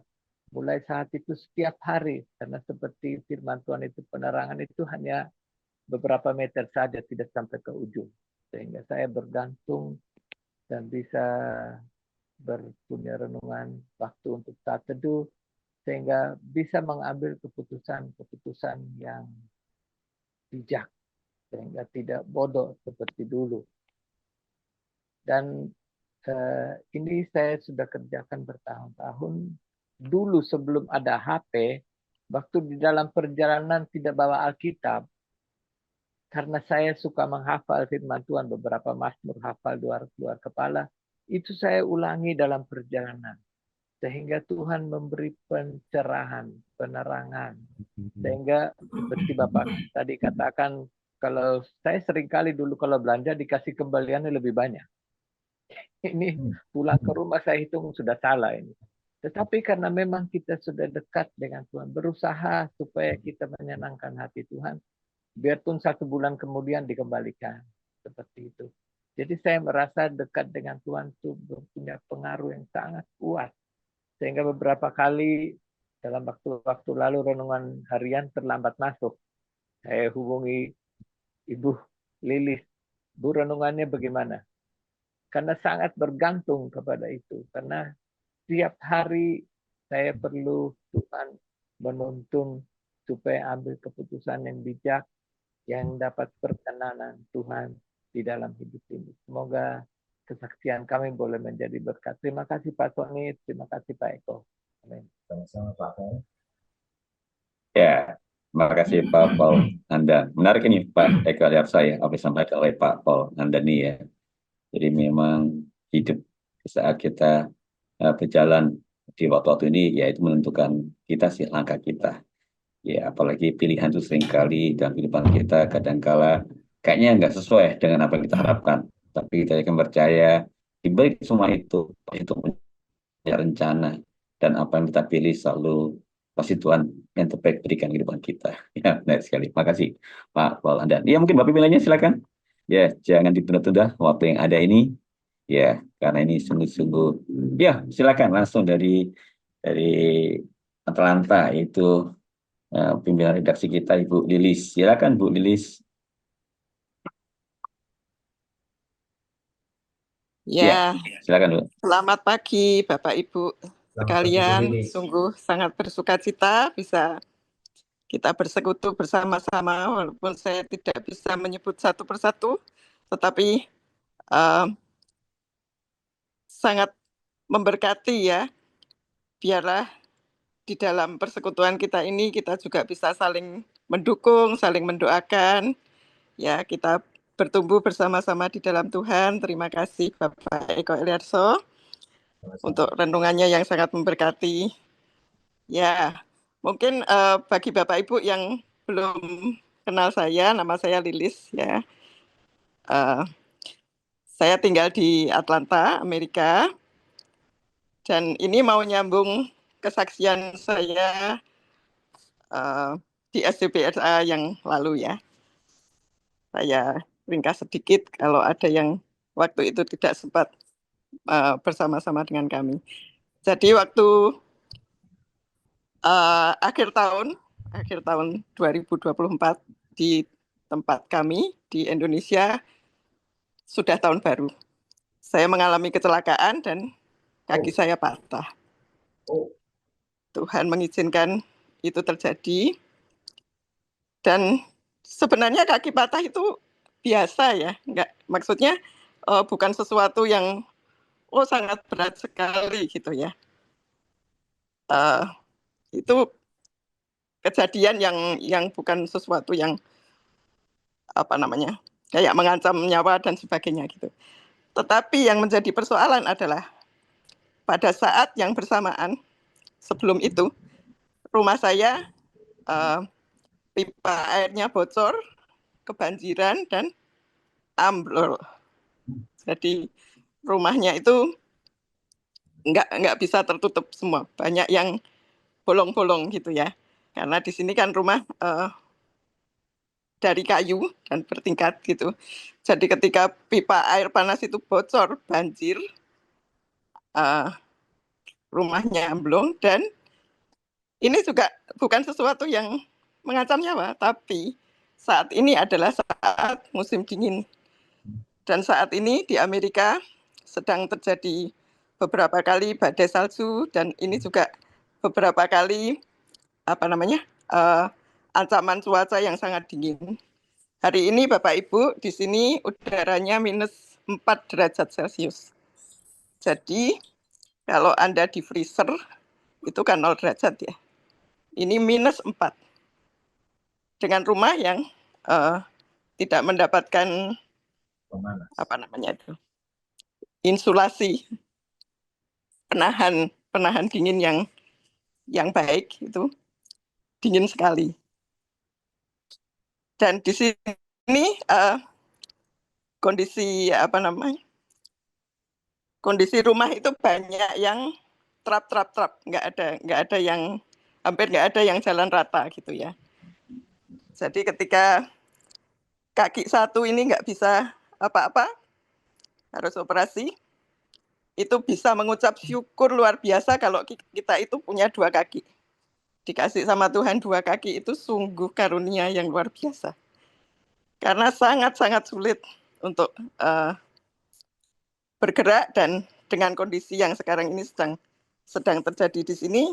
mulai saat itu setiap hari, karena seperti firman Tuhan itu penerangan itu hanya beberapa meter saja, tidak sampai ke ujung. Sehingga saya bergantung dan bisa berpunya renungan waktu untuk saat teduh, sehingga bisa mengambil keputusan-keputusan yang bijak, sehingga tidak bodoh seperti dulu. Dan ini saya sudah kerjakan bertahun-tahun. Dulu sebelum ada HP, waktu di dalam perjalanan tidak bawa Alkitab, karena saya suka menghafal firman Tuhan, beberapa mazmur hafal luar kepala, itu saya ulangi dalam perjalanan. Sehingga Tuhan memberi pencerahan, penerangan. Sehingga seperti Bapak tadi katakan, kalau saya seringkali dulu kalau belanja dikasih kembaliannya lebih banyak. Ini pulang ke rumah saya hitung sudah salah ini. Tetapi karena memang kita sudah dekat dengan Tuhan, berusaha supaya kita menyenangkan hati Tuhan, biarpun 1 bulan kemudian dikembalikan. Seperti itu. Jadi saya merasa dekat dengan Tuhan itu punya pengaruh yang sangat kuat. Sehingga beberapa kali dalam waktu-waktu lalu renungan harian terlambat masuk. Saya hubungi Ibu Lilis. Bu, renungannya bagaimana? Karena sangat bergantung kepada itu. Karena setiap hari saya perlu Tuhan menuntun supaya ambil keputusan yang bijak, yang dapat perkenanan Tuhan di dalam hidup ini. Semoga kesaksian kami boleh menjadi berkat. Terima kasih Pak Sony, terima kasih Pak Eko. Amin. Sama-sama Pak Paul. Ya, terima kasih Pak Paul Anda. Menarik ini Pak Eko Aliarso ya, apa yang disampaikan oleh Pak Paul Anda nih ya. Jadi memang hidup saat kita berjalan di waktu-waktu ini, yaitu menentukan kita sih langkah kita. Ya, apalagi pilihan itu seringkali dalam kehidupan kita kadangkala kayaknya nggak sesuai dengan apa yang kita harapkan. Tapi kita akan percaya Di balik semua itu punya rencana, dan apa yang kita pilih selalu pasti Tuhan yang terbaik berikan kehidupan kita. Ya, benar sekali. Makasih Pak Paul dan ya mungkin Bapak lainnya silakan. Ya, jangan ditunda-tunda waktu yang ada ini. Ya, karena ini sungguh-sungguh. Ya, silakan langsung dari Atlanta itu pimpinan redaksi kita Ibu Lilis. Silakan Bu Lilis. Ya, Ya, silakan Bu. selamat pagi Bapak Ibu Selamat pagi Bu sekalian. Lilis. Sungguh sangat bersuka cita bisa kita bersekutu bersama-sama walaupun saya tidak bisa menyebut satu persatu, tetapi eh, sangat memberkati ya. Biarlah di dalam persekutuan kita ini kita juga bisa saling mendukung, saling mendoakan. Ya, kita bertumbuh bersama-sama di dalam Tuhan. Terima kasih Bapak Eko Eliarso untuk renungannya yang sangat memberkati. Ya, mungkin bagi Bapak Ibu yang belum kenal saya, nama saya Lilis ya. Saya tinggal di Atlanta, Amerika. Dan ini mau nyambung kesaksian saya di SDPSA yang lalu ya. Saya ringkas sedikit kalau ada yang waktu itu tidak sempat bersama-sama dengan kami. Jadi waktu akhir tahun 2024 di tempat kami di Indonesia sudah tahun baru. Saya mengalami kecelakaan dan kaki saya patah. Tuhan mengizinkan itu terjadi. Dan sebenarnya kaki patah itu biasa ya, maksudnya bukan sesuatu yang sangat berat sekali gitu ya. Itu kejadian yang bukan sesuatu yang kayak mengancam nyawa dan sebagainya gitu. Tetapi yang menjadi persoalan adalah pada saat yang bersamaan sebelum itu rumah saya pipa airnya bocor, kebanjiran dan ambrol. Jadi rumahnya itu nggak bisa tertutup semua, banyak yang bolong-bolong gitu ya. Karena di sini kan rumah dari kayu dan bertingkat gitu. Jadi ketika pipa air panas itu bocor, banjir, rumahnya ambrol. Dan ini juga bukan sesuatu yang mengancam nyawa, tapi saat ini adalah saat musim dingin. Dan saat ini di Amerika sedang terjadi beberapa kali badai salju dan ini juga beberapa kali ancaman cuaca yang sangat dingin. Hari ini Bapak Ibu di sini udaranya minus 4 derajat Celcius. Jadi kalau Anda di freezer itu kan 0 derajat ya. Ini minus 4. Dengan rumah yang tidak mendapatkan insulasi penahan dingin yang baik, itu dingin sekali. Dan di sini kondisi rumah itu banyak yang trap, hampir nggak ada yang jalan rata gitu ya. Jadi ketika kaki satu ini nggak bisa apa-apa, harus operasi, itu bisa mengucap syukur luar biasa kalau kita itu punya 2 kaki. Dikasih sama Tuhan 2 kaki itu sungguh karunia yang luar biasa. Karena sangat-sangat sulit untuk bergerak dan dengan kondisi yang sekarang ini sedang terjadi di sini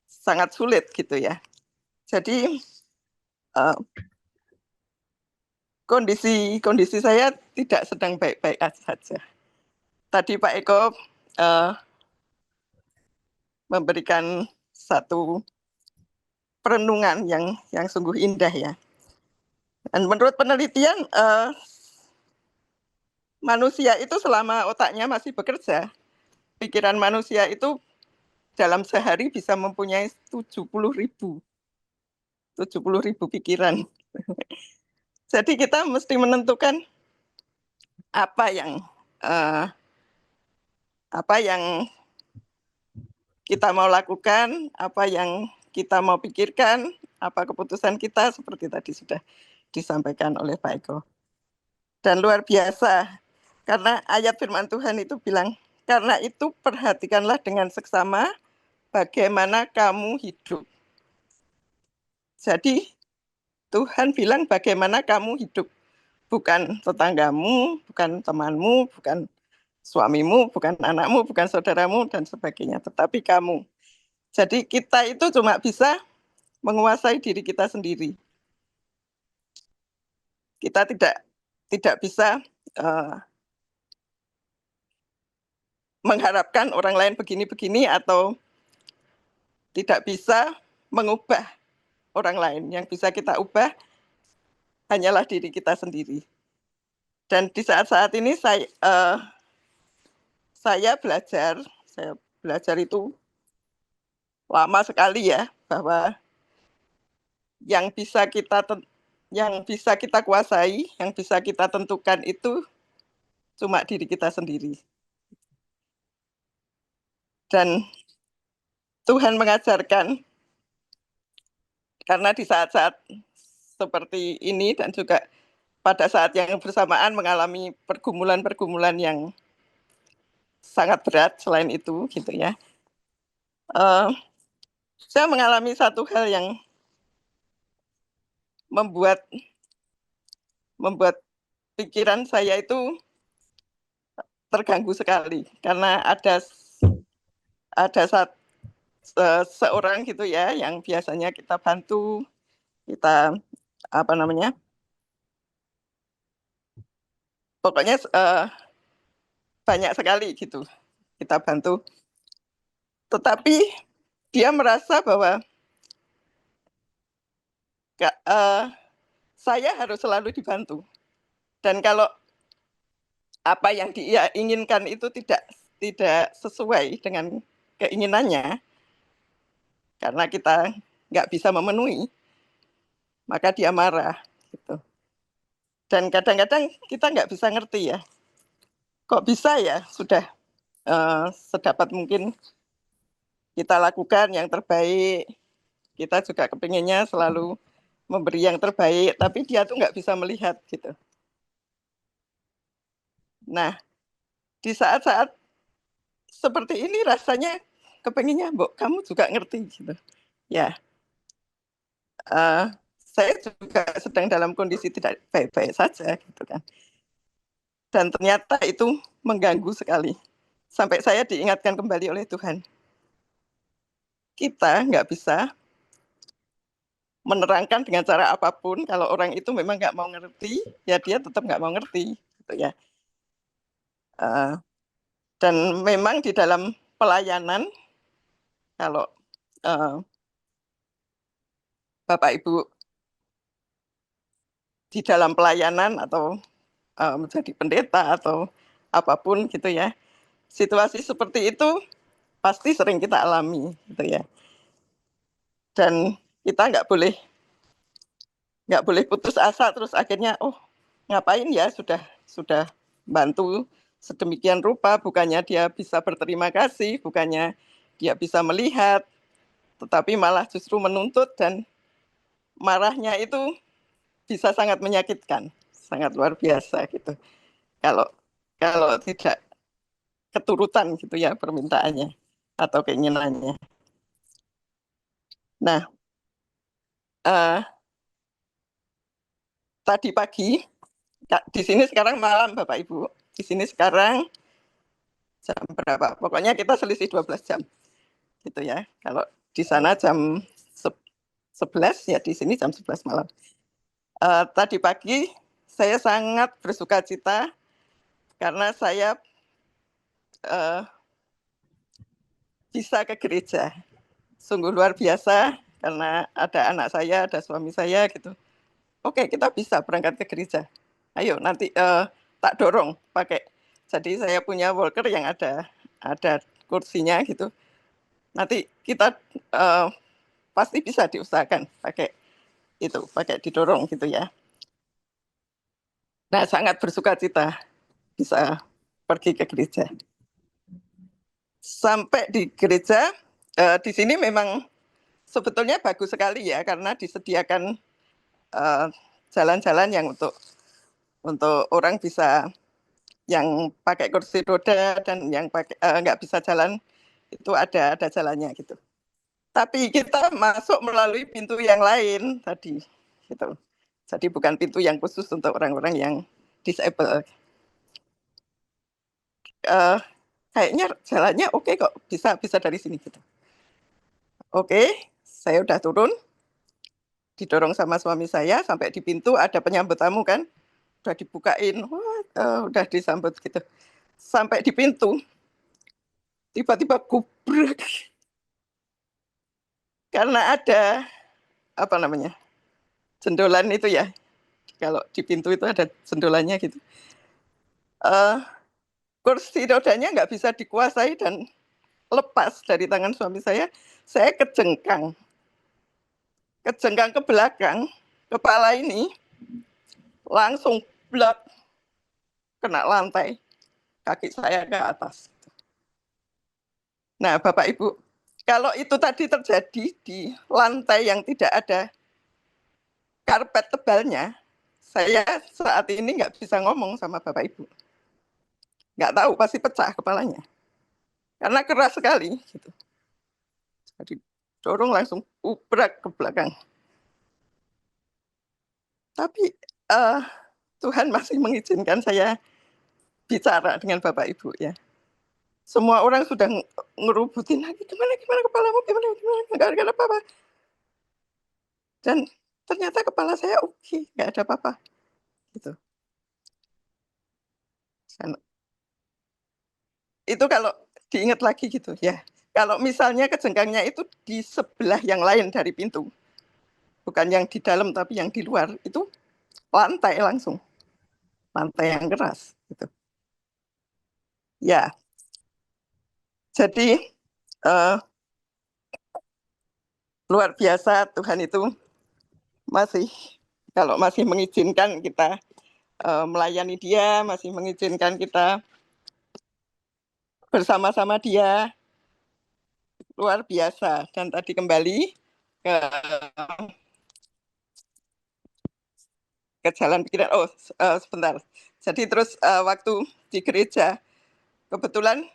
sangat sulit gitu ya. Jadi kondisi saya tidak sedang baik-baik saja. Tadi Pak Eko memberikan satu perenungan yang sungguh indah ya. Dan menurut penelitian manusia itu selama otaknya masih bekerja, pikiran manusia itu dalam sehari bisa mempunyai 70.000 pikiran. Jadi kita mesti menentukan apa yang eh, apa yang kita mau lakukan, apa yang kita mau pikirkan, apa keputusan kita, seperti tadi sudah disampaikan oleh Pak Eko. Dan luar biasa, karena ayat firman Tuhan itu bilang, karena itu perhatikanlah dengan seksama bagaimana kamu hidup. Jadi Tuhan bilang bagaimana kamu hidup, bukan tetanggamu, bukan temanmu, bukan suamimu, bukan anakmu, bukan saudaramu, dan sebagainya, tetapi kamu. Jadi kita itu cuma bisa menguasai diri kita sendiri. Kita tidak bisa mengharapkan orang lain begini-begini atau tidak bisa mengubah orang lain. Yang bisa kita ubah hanyalah diri kita sendiri. Dan di saat-saat ini saya belajar itu lama sekali ya, bahwa yang bisa kita kuasai, yang bisa kita tentukan itu cuma diri kita sendiri. Dan Tuhan mengajarkan, karena di saat-saat seperti ini dan juga pada saat yang bersamaan mengalami pergumulan-pergumulan yang sangat berat selain itu, gitu ya. Saya mengalami satu hal yang membuat pikiran saya itu terganggu sekali, karena ada seorang gitu ya yang biasanya kita bantu, kita pokoknya banyak sekali gitu kita bantu, tetapi dia merasa bahwa saya harus selalu dibantu, dan kalau apa yang dia inginkan itu tidak sesuai dengan keinginannya, karena kita nggak bisa memenuhi, maka dia marah gitu. Dan kadang-kadang kita nggak bisa ngerti ya, kok bisa ya, sudah sedapat mungkin kita lakukan yang terbaik, kita juga kepinginnya selalu memberi yang terbaik, tapi dia tuh nggak bisa melihat gitu. Nah, di saat-saat seperti ini rasanya kepinginnya, Mbok, kamu juga ngerti gitu. Ya, saya juga sedang dalam kondisi tidak baik-baik saja gitu kan. Dan ternyata itu mengganggu sekali. Sampai saya diingatkan kembali oleh Tuhan. Kita nggak bisa menerangkan dengan cara apapun, kalau orang itu memang nggak mau ngerti, ya dia tetap nggak mau ngerti, gitu ya. Dan memang di dalam pelayanan, kalau Bapak Ibu di dalam pelayanan atau menjadi pendeta atau apapun gitu ya, situasi seperti itu pasti sering kita alami gitu ya. Dan kita nggak boleh putus asa terus akhirnya ngapain ya, sudah bantu sedemikian rupa, bukannya dia bisa berterima kasih, bukannya dia bisa melihat, tetapi malah justru menuntut, dan marahnya itu bisa sangat menyakitkan, sangat luar biasa gitu. Kalau tidak keturutan gitu ya permintaannya atau keinginannya. Nah, tadi pagi, di sini sekarang malam Bapak Ibu, di sini sekarang jam berapa? Pokoknya kita selisih 12 jam gitu ya. Kalau di sana jam 11, ya di sini jam 11 malam. Tadi pagi saya sangat bersuka cita karena saya bisa ke gereja. Sungguh luar biasa, karena ada anak saya, ada suami saya gitu. Oke, kita bisa berangkat ke gereja. Ayo nanti tak dorong pakai. Jadi saya punya walker yang ada kursinya gitu. Nanti kita pasti bisa diusahakan pakai didorong gitu ya. Nah, sangat bersuka cita bisa pergi ke gereja. Sampai di gereja, di sini memang sebetulnya bagus sekali ya, karena disediakan jalan-jalan yang untuk orang bisa, yang pakai kursi roda dan yang pakai nggak bisa jalan, itu ada jalannya gitu. Tapi kita masuk melalui pintu yang lain tadi, gitu. Jadi bukan pintu yang khusus untuk orang-orang yang disable. Kayaknya jalannya oke kok, bisa dari sini gitu. Oke, saya udah turun, didorong sama suami saya sampai di pintu, ada penyambut tamu kan, udah dibukain, udah disambut gitu. Sampai di pintu, tiba-tiba gubrak. Karena ada jendolan itu ya. Kalau di pintu itu ada jendolannya gitu. Kursi rodanya nggak bisa dikuasai dan lepas dari tangan suami saya kejengkang ke belakang, kepala ini langsung blak kena lantai, kaki saya ke atas. Nah, Bapak Ibu, kalau itu tadi terjadi di lantai yang tidak ada karpet tebalnya, saya saat ini nggak bisa ngomong sama Bapak Ibu. Nggak tahu, pasti pecah kepalanya. Karena keras sekali. Gitu. Jadi dorong langsung ubrak ke belakang. Tapi Tuhan masih mengizinkan saya bicara dengan Bapak Ibu ya. Semua orang sudah ngerubutin lagi, gimana kepalamu, gimana, nggak ada apa-apa. Dan ternyata kepala saya oke, nggak ada apa-apa. Gitu. Itu kalau diingat lagi gitu ya. Kalau misalnya kejengkangnya itu di sebelah yang lain dari pintu, bukan yang di dalam tapi yang di luar, itu lantai langsung, lantai yang keras. Gitu. Ya, jadi luar biasa Tuhan itu masih mengizinkan kita melayani Dia, masih mengizinkan kita bersama-sama Dia, luar biasa. Dan tadi kembali ke jalan pikiran. Sebentar. Jadi terus waktu di gereja, kebetulan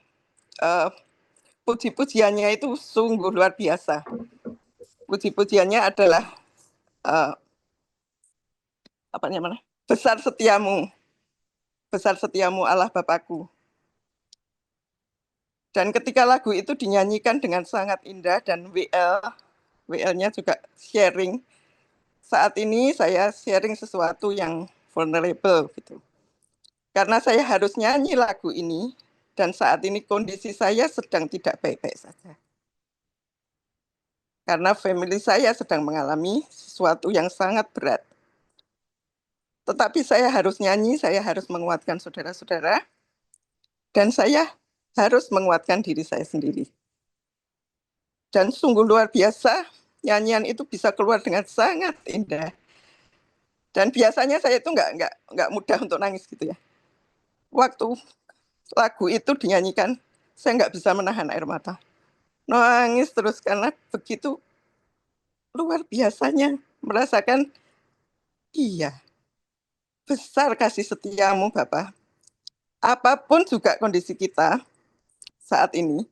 puji-pujiannya itu sungguh luar biasa. Puji-pujiannya adalah besar setiamu Allah Bapakku. Dan ketika lagu itu dinyanyikan dengan sangat indah dan WL-nya juga sharing. Saat ini saya sharing sesuatu yang vulnerable gitu. Karena saya harus nyanyi lagu ini dan saat ini kondisi saya sedang tidak baik-baik saja. Karena family saya sedang mengalami sesuatu yang sangat berat. Tetapi saya harus nyanyi, saya harus menguatkan saudara-saudara, dan saya harus menguatkan diri saya sendiri. Dan sungguh luar biasa, nyanyian itu bisa keluar dengan sangat indah. Dan biasanya saya itu nggak mudah untuk nangis gitu ya. Waktu lagu itu dinyanyikan, saya nggak bisa menahan air mata. Nangis terus karena begitu luar biasanya merasakan, iya, besar kasih setiamu Bapak. Apapun juga kondisi kita saat ini,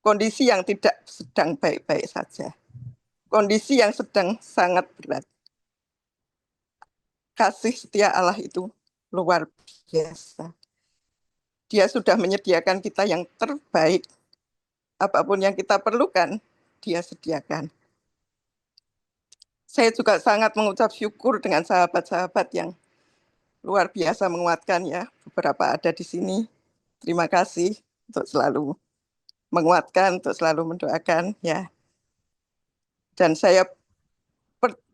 kondisi yang tidak sedang baik-baik saja, kondisi yang sedang sangat berat. Kasih setia Allah itu luar biasa. Dia sudah menyediakan kita yang terbaik. Apapun yang kita perlukan, Dia sediakan. Saya juga sangat mengucap syukur dengan sahabat-sahabat yang luar biasa menguatkan ya. Beberapa ada di sini. Terima kasih untuk selalu menguatkan, untuk selalu mendoakan ya. Dan saya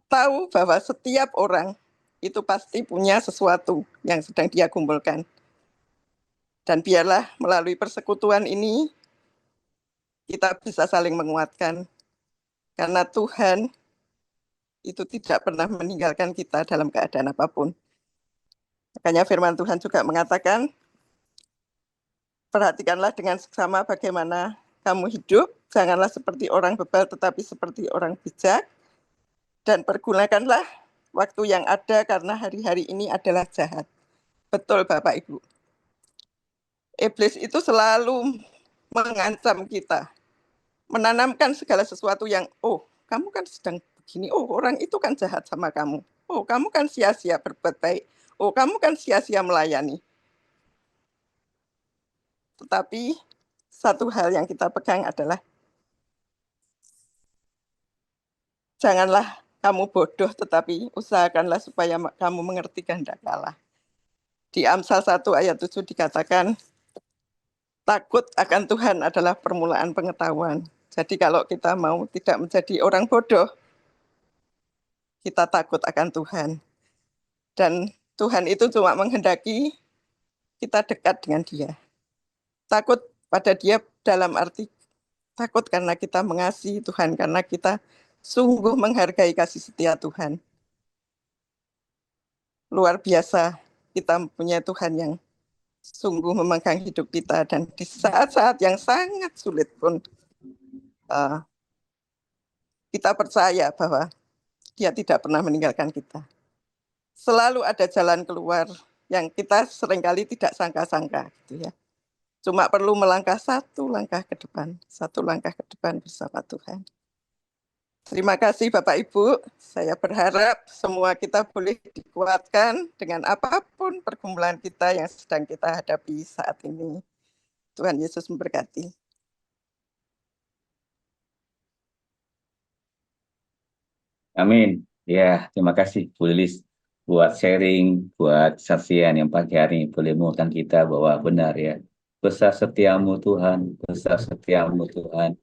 tahu bahwa setiap orang itu pasti punya sesuatu yang sedang dia kumpulkan. Dan biarlah melalui persekutuan ini kita bisa saling menguatkan. Karena Tuhan itu tidak pernah meninggalkan kita dalam keadaan apapun. Makanya firman Tuhan juga mengatakan, Perhatikanlah dengan seksama bagaimana kamu hidup. Janganlah seperti orang bebal, tetapi seperti orang bijak. Dan pergunakanlah waktu yang ada karena hari-hari ini adalah jahat. Betul Bapak Ibu. Iblis itu selalu mengancam kita. Menanamkan segala sesuatu yang, oh kamu kan sedang begini, oh orang itu kan jahat sama kamu. Oh kamu kan sia-sia berbuat baik. Oh kamu kan sia-sia melayani. Tetapi satu hal yang kita pegang adalah janganlah kamu bodoh, tetapi usahakanlah supaya kamu mengerti kehendak Allah. Di Amsal 1 ayat 7 dikatakan, takut akan Tuhan adalah permulaan pengetahuan. Jadi kalau kita mau tidak menjadi orang bodoh, kita takut akan Tuhan. Dan Tuhan itu cuma menghendaki kita dekat dengan Dia. Takut pada Dia dalam arti takut karena kita mengasihi Tuhan, karena kita sungguh menghargai kasih setia Tuhan. Luar biasa, kita mempunyai Tuhan yang sungguh memegang hidup kita, dan di saat-saat yang sangat sulit pun kita percaya bahwa Dia tidak pernah meninggalkan kita. Selalu ada jalan keluar yang kita seringkali tidak sangka-sangka, gitu ya. Cuma perlu melangkah satu langkah ke depan bersama Tuhan. Terima kasih Bapak Ibu, saya berharap semua kita boleh dikuatkan dengan apapun pergumulan kita yang sedang kita hadapi saat ini. Tuhan Yesus memberkati. Amin. Ya, terima kasih Bu Lilis buat sharing, buat saksian yang pagi hari ini boleh menguatkan kita bahwa benar ya, besar setiamu Tuhan, besar setiamu Tuhan,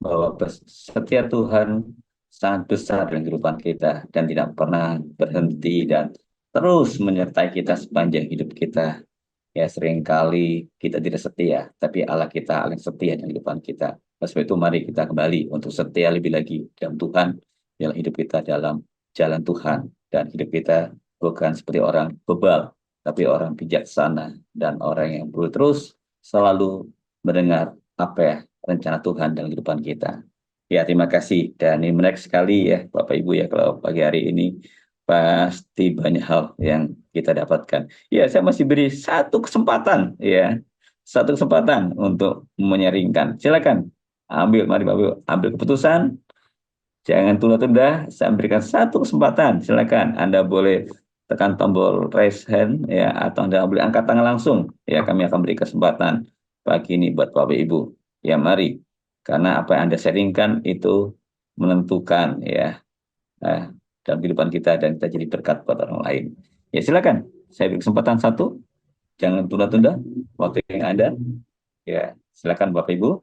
bahwa setia Tuhan sangat besar dalam kehidupan kita dan tidak pernah berhenti dan terus menyertai kita sepanjang hidup kita. Ya, seringkali kita tidak setia, tapi Allah kita Allah yang setia dalam kehidupan kita. Oleh sebab itu mari kita kembali untuk setia lebih lagi dalam Tuhan, dalam hidup kita dalam jalan Tuhan, dan hidup kita bukan seperti orang bebal, tapi orang bijaksana dan orang yang perlu terus selalu mendengar apa ya rencana Tuhan dalam kehidupan kita. Ya, terima kasih. Dan ini menarik sekali ya Bapak Ibu ya, kalau pagi hari ini pasti banyak hal yang kita dapatkan. Ya, saya masih beri satu kesempatan ya. Satu kesempatan untuk menyaringkan. Silakan mari Bapak Ibu, ambil keputusan. Jangan tunda-tunda, saya berikan satu kesempatan. Silakan Anda boleh tekan tombol raise hand ya, atau Anda boleh angkat tangan langsung. Ya, kami akan beri kesempatan pagi ini buat Bapak Ibu. Ya, mari. Karena apa yang Anda sharingkan itu menentukan ya dalam kehidupan kita, dan kita jadi berkat buat orang lain. Ya, silakan. Saya beri kesempatan satu. Jangan tunda-tunda waktu yang ada. Ya, silakan Bapak Ibu.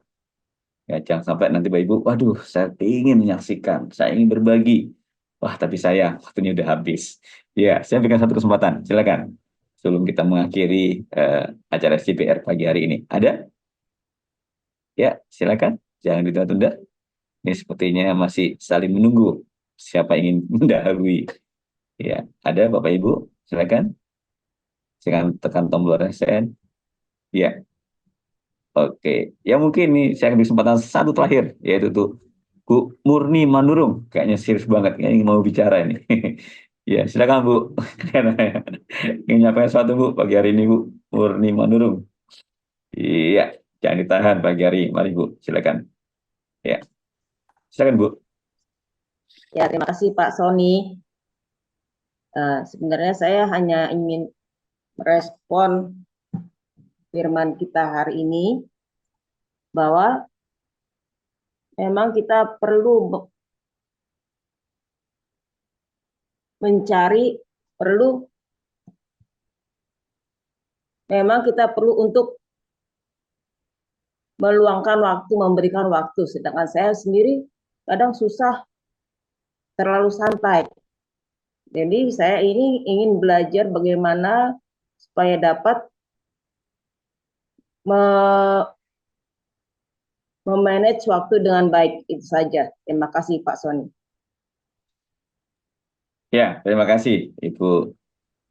Ya, jangan sampai nanti Bapak Ibu, waduh, saya ingin menyaksikan, saya ingin berbagi. Wah, tapi saya waktunya udah habis. Ya, saya berikan satu kesempatan. Silakan. Sebelum kita mengakhiri acara CPR pagi hari ini. Ada? Ya, silakan. Jangan ditunda-tunda. Ini sepertinya masih saling menunggu siapa ingin mendahului. Ya, ada Bapak Ibu? Silakan. Silakan tekan tombol raise hand. Ya. Oke. Ya, mungkin nih saya ambil kesempatan satu terakhir, yaitu tuh Bu Murni Manurung. Kayaknya serius banget, kayaknya mau bicara ini. Ya, silakan Bu. Ingin nyampaikan sesuatu Bu pagi hari ini Bu Murni Manurung. Iya, jangan ditahan pagi hari. Mari Bu, silakan. Ya. Silakan Bu. Ya, terima kasih Pak Sony. Sebenarnya saya hanya ingin merespon firman kita hari ini, bahwa memang kita perlu memang kita perlu untuk meluangkan waktu, memberikan waktu. Sedangkan saya sendiri kadang susah, terlalu santai. Jadi saya ini ingin belajar bagaimana supaya dapat memanage waktu dengan baik. Itu saja. Terima kasih Pak Sony. Ya, terima kasih Ibu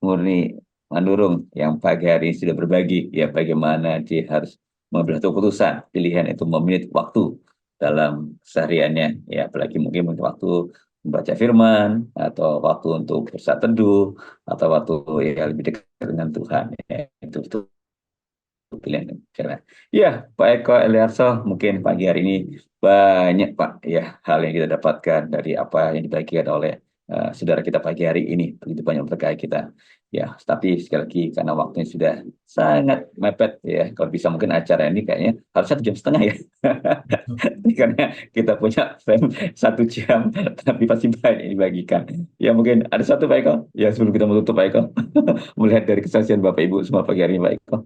Murni Manurung yang pagi hari ini sudah berbagi ya bagaimana dia harus mengambil satu keputusan, pilihan itu memilih waktu dalam sehariannya, ya apalagi mungkin waktu membaca firman, atau waktu untuk bersaat teduh, atau waktu ya lebih dekat dengan Tuhan. Ya, itu pilihan. Ya, Pak Eko Eliarso, mungkin pagi hari ini banyak Pak ya hal yang kita dapatkan dari apa yang dibagikan oleh saudara kita pagi hari ini, begitu banyak berkah kita. Ya, tapi sekali lagi karena waktunya sudah sangat mepet ya, kalau bisa mungkin acara ini kayaknya harus 1,5 jam ya. Karena kita punya frame 1 jam, tapi pasti banyak yang dibagikan. Ya mungkin ada satu Pak Eko, ya sebelum kita menutup Pak Eko, melihat dari kesaksian Bapak Ibu semua pagi hari ini Pak Eko.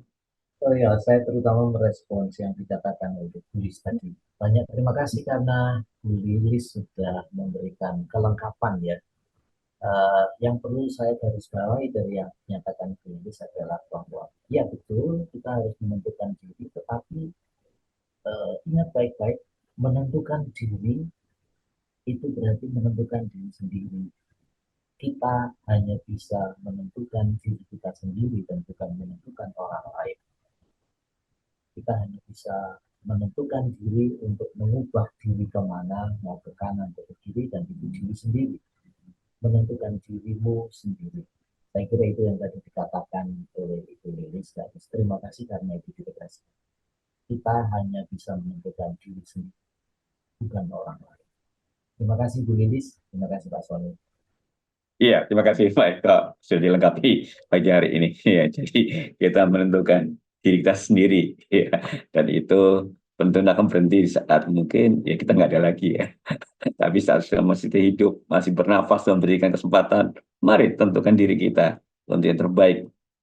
Oh ya, saya terutama merespons yang dikatakan oleh Bu Lilis tadi. Banyak terima kasih karena Bu Lilis sudah memberikan kelengkapan ya. Yang perlu saya garis bawahi dari yang dinyatakan Bu Lilis adalah bahwa ya betul kita harus menentukan diri, tetapi ingat baik-baik, menentukan diri itu berarti menentukan diri sendiri. Kita hanya bisa menentukan diri kita sendiri dan bukan menentukan orang lain. Kita hanya bisa menentukan diri untuk mengubah diri kemana, mau ke kanan atau ke kiri, dan itu diri sendiri. Menentukan dirimu sendiri. Saya kira itu yang tadi dikatakan oleh Ibu Lilis. Terima kasih karena itu dikasih. Kita hanya bisa menentukan diri sendiri, bukan orang lain. Terima kasih Bu Lilis, terima kasih Pak Sony. Iya, terima kasih Pak Eko sudah dilengkapi pagi hari ini. Ya, jadi kita menentukan diri kita sendiri, ya. Dan itu tentu akan berhenti di saat mungkin ya kita nggak ada lagi ya. Tapi saat sudah masih hidup, masih bernafas dan memberikan kesempatan, mari tentukan diri kita untuk yang terbaik.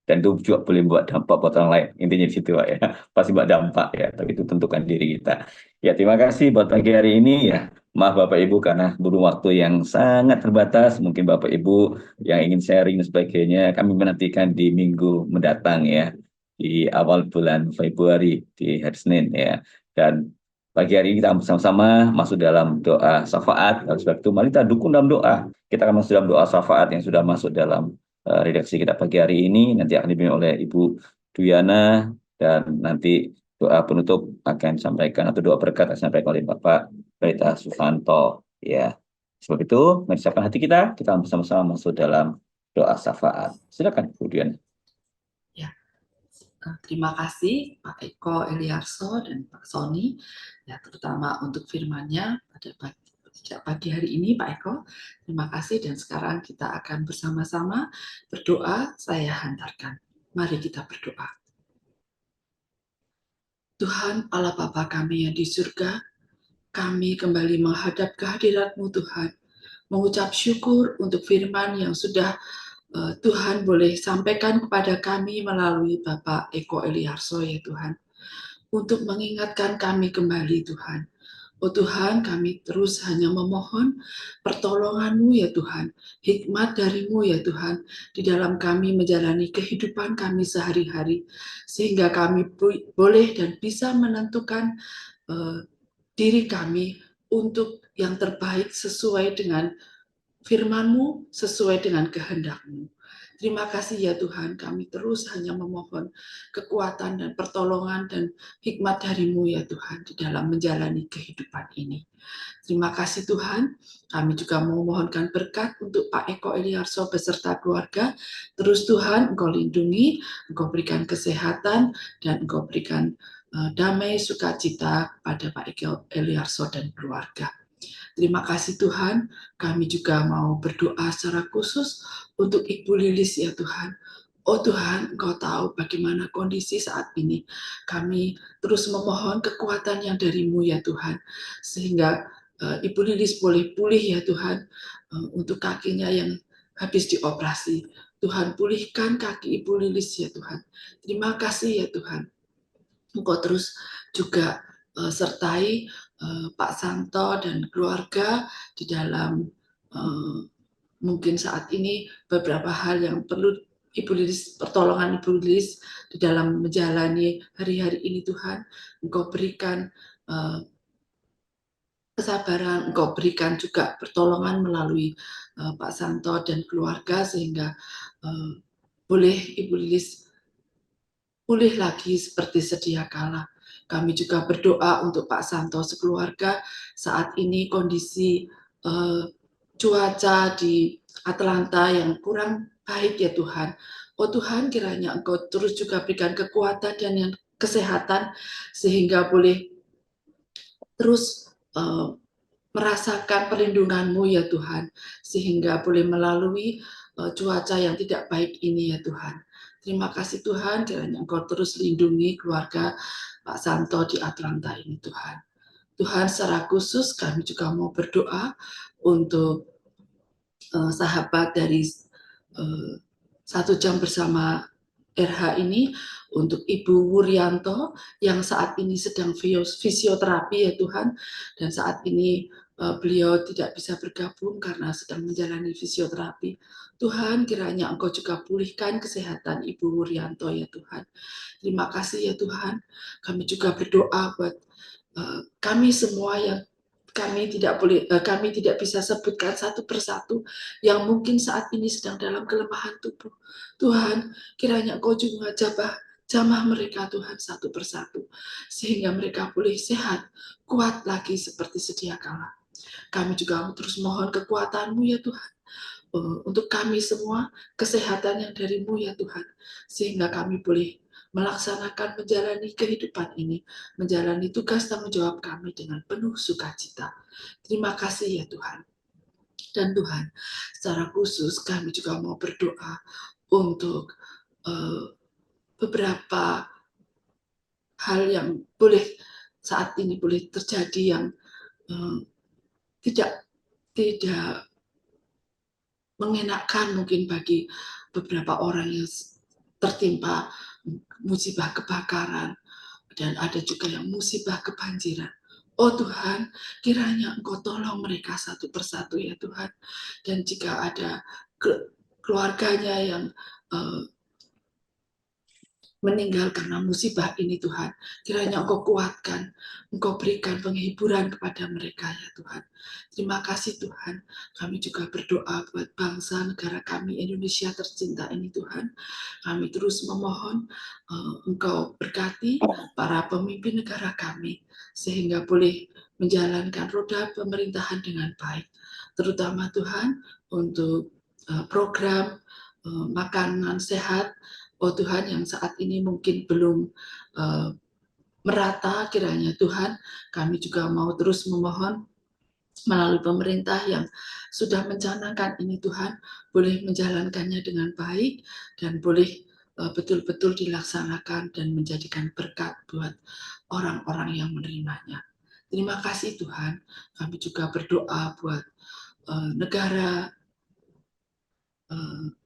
Dan itu juga boleh buat dampak buat orang lain. Intinya di situ Pak, ya. Pasti buat dampak ya, tapi itu tentukan diri kita. Ya, terima kasih buat pagi hari ini ya. Maaf Bapak Ibu karena butuh waktu yang sangat terbatas. Mungkin Bapak Ibu yang ingin sharing dan sebagainya, kami menantikan di minggu mendatang ya, di awal bulan Februari di hari Senin ya. Dan pagi hari ini kita bersama-sama masuk dalam doa syafaat. Oleh sebab itu mari kita dukung dalam doa. Kita akan masuk dalam doa syafaat yang sudah masuk dalam redaksi kita pagi hari ini. Nanti akan dipimpin oleh Ibu Duyana, dan nanti doa penutup akan disampaikan atau doa berkat akan disampaikan oleh Bapak Pelita Susanto. Ya, sebab itu mari siapkan hati kita bersama-sama masuk dalam doa syafaat. Silakan Bu Duyana. Terima kasih Pak Eko Eliarso dan Pak Sony, ya terutama untuk firman-Nya pada pagi hari ini Pak Eko. Terima kasih, dan sekarang kita akan bersama-sama berdoa. Saya hantarkan. Mari kita berdoa. Tuhan Allah Bapa kami yang di surga, kami kembali menghadap kehadirat-Mu Tuhan, mengucap syukur untuk firman yang sudah Tuhan boleh sampaikan kepada kami melalui Bapak Eko Eliarso ya Tuhan, untuk mengingatkan kami kembali Tuhan. Oh Tuhan, kami terus hanya memohon pertolongan-Mu ya Tuhan, hikmat dari-Mu ya Tuhan, di dalam kami menjalani kehidupan kami sehari-hari, sehingga kami boleh dan bisa menentukan diri kami untuk yang terbaik sesuai dengan firman-Mu, sesuai dengan kehendak-Mu. Terima kasih ya Tuhan, kami terus hanya memohon kekuatan dan pertolongan dan hikmat dari-Mu ya Tuhan, di dalam menjalani kehidupan ini. Terima kasih Tuhan, kami juga memohonkan berkat untuk Pak Eko Eliarso beserta keluarga. Terus Tuhan, Engkau lindungi, Engkau berikan kesehatan, dan Engkau berikan damai sukacita pada Pak Eko Eliarso dan keluarga. Terima kasih Tuhan, kami juga mau berdoa secara khusus untuk Ibu Lilis ya Tuhan. Oh Tuhan, Engkau tahu bagaimana kondisi saat ini. Kami terus memohon kekuatan yang dari-Mu ya Tuhan, sehingga Ibu Lilis boleh pulih ya Tuhan, untuk kakinya yang habis dioperasi. Tuhan, pulihkan kaki Ibu Lilis ya Tuhan. Terima kasih ya Tuhan. Engkau terus juga sertai Pak Santo dan keluarga di dalam mungkin saat ini beberapa hal yang perlu Ibu Lilis, pertolongan Ibu Lilis di dalam menjalani hari-hari ini Tuhan. Engkau berikan kesabaran, Engkau berikan juga pertolongan melalui Pak Santo dan keluarga, sehingga boleh Ibu Lilis pulih lagi seperti sedia kala. Kami juga berdoa untuk Pak Santo sekeluarga. Saat ini kondisi cuaca di Atlanta yang kurang baik ya Tuhan. Oh Tuhan, kiranya Engkau terus juga berikan kekuatan dan yang kesehatan sehingga boleh terus merasakan perlindungan-Mu ya Tuhan, sehingga boleh melalui cuaca yang tidak baik ini ya Tuhan. Terima kasih Tuhan, kiranya Engkau terus lindungi keluarga Pak Santo di Atlanta ini Tuhan. Tuhan, secara khusus kami juga mau berdoa untuk sahabat dari 1 jam bersama RH ini, untuk Ibu Wuryanto yang saat ini sedang fisioterapi ya Tuhan, dan saat ini beliau tidak bisa bergabung karena sedang menjalani fisioterapi. Tuhan, kiranya Engkau juga pulihkan kesehatan Ibu Wuryanto ya Tuhan. Terima kasih ya Tuhan. Kami juga berdoa buat kami semua yang kami tidak bisa sebutkan satu persatu yang mungkin saat ini sedang dalam kelemahan tubuh. Tuhan, kiranya Engkau juga jamah mereka Tuhan satu persatu, sehingga mereka pulih sehat, kuat lagi seperti sedia kala. Kami juga terus mohon kekuatan-Mu ya Tuhan, untuk kami semua, kesehatan yang dari-Mu ya Tuhan, sehingga kami boleh melaksanakan menjalani kehidupan ini, menjalani tugas tanggung jawab kami dengan penuh sukacita. Terima kasih ya Tuhan. Dan Tuhan, secara khusus kami juga mau berdoa untuk beberapa hal yang saat ini boleh terjadi yang tidak mengenakan mungkin bagi beberapa orang yang tertimpa musibah kebakaran, dan ada juga yang musibah kebanjiran. Oh Tuhan, kiranya Engkau tolong mereka satu persatu ya Tuhan. Dan jika ada keluarganya yang meninggal karena musibah ini Tuhan, kiranya Engkau kuatkan, Engkau berikan penghiburan kepada mereka ya Tuhan. Terima kasih Tuhan. Kami juga berdoa buat bangsa negara kami Indonesia tercinta ini Tuhan. Kami terus memohon Engkau berkati para pemimpin negara kami sehingga boleh menjalankan roda pemerintahan dengan baik. Terutama Tuhan untuk program makanan sehat. Oh Tuhan, yang saat ini mungkin belum merata, kiranya Tuhan, kami juga mau terus memohon melalui pemerintah yang sudah mencanangkan ini Tuhan, boleh menjalankannya dengan baik dan boleh betul-betul dilaksanakan dan menjadikan berkat buat orang-orang yang menerimanya. Terima kasih Tuhan, kami juga berdoa buat negara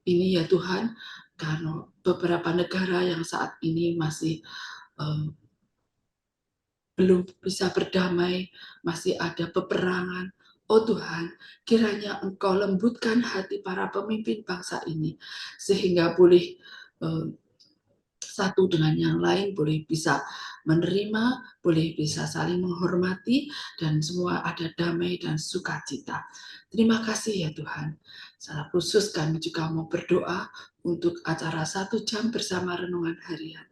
ini ya Tuhan, karena beberapa negara yang saat ini masih belum bisa berdamai, masih ada peperangan. Oh Tuhan, kiranya Engkau lembutkan hati para pemimpin bangsa ini, sehingga boleh satu dengan yang lain, boleh bisa menerima, boleh bisa saling menghormati, dan semua ada damai dan sukacita. Terima kasih ya Tuhan. Secara khusus kami juga mau berdoa untuk acara 1 jam bersama renungan harian.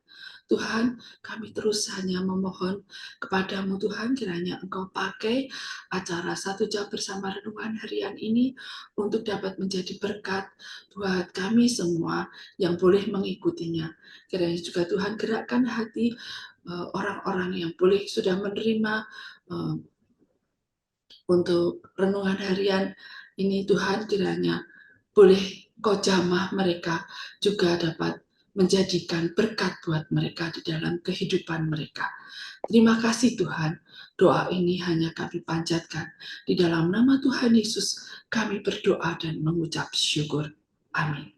Tuhan, kami terus hanya memohon kepadamu Tuhan, kiranya Engkau pakai acara 1 jam bersama renungan harian ini untuk dapat menjadi berkat buat kami semua yang boleh mengikutinya. Kiranya juga Tuhan gerakkan hati orang-orang yang boleh sudah menerima untuk renungan harian ini Tuhan, kiranya boleh Kau jamah mereka juga dapat menjadikan berkat buat mereka di dalam kehidupan mereka. Terima kasih Tuhan, doa ini hanya kami panjatkan. Di dalam nama Tuhan Yesus kami berdoa dan mengucap syukur. Amin.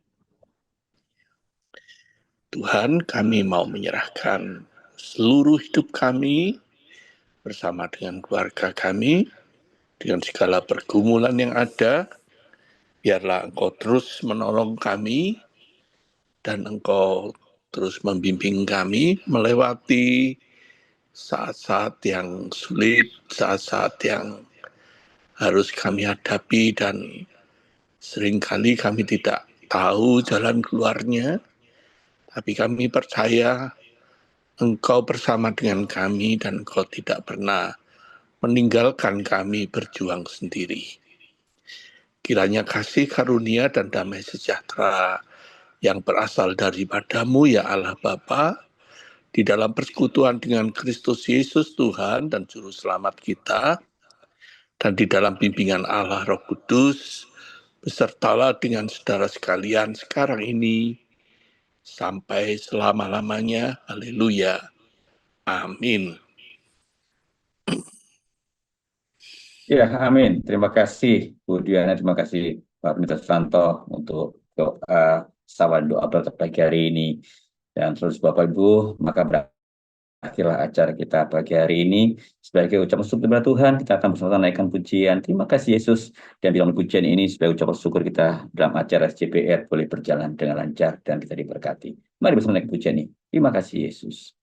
Tuhan, kami mau menyerahkan seluruh hidup kami bersama dengan keluarga kami, dengan segala pergumulan yang ada. Biarlah Engkau terus menolong kami dan Engkau terus membimbing kami melewati saat-saat yang sulit, saat-saat yang harus kami hadapi dan seringkali kami tidak tahu jalan keluarnya. Tapi kami percaya Engkau bersama dengan kami dan Engkau tidak pernah meninggalkan kami berjuang sendiri. Kiranya kasih karunia dan damai sejahtera yang berasal daripadamu ya Allah Bapa, di dalam persekutuan dengan Kristus Yesus Tuhan dan Juru Selamat kita, dan di dalam bimbingan Allah Roh Kudus, besertalah dengan saudara sekalian sekarang ini, sampai selama-lamanya. Haleluya. Amin. Ya, amin. Terima kasih Bu Diana, terima kasih Pak Pendeta Susanto untuk doa, sawan doa berkat pagi hari ini. Dan terus Bapak Ibu, maka berakhirlah acara kita pagi hari ini. Sebagai ucapan syukur kepada Tuhan, kita akan bersama naikkan pujian. Terima kasih Yesus. Dan dalam pujian ini, sebagai ucapan syukur kita dalam acara SJPR boleh berjalan dengan lancar dan kita diberkati. Mari bersama naikkan pujian ini. Terima kasih Yesus.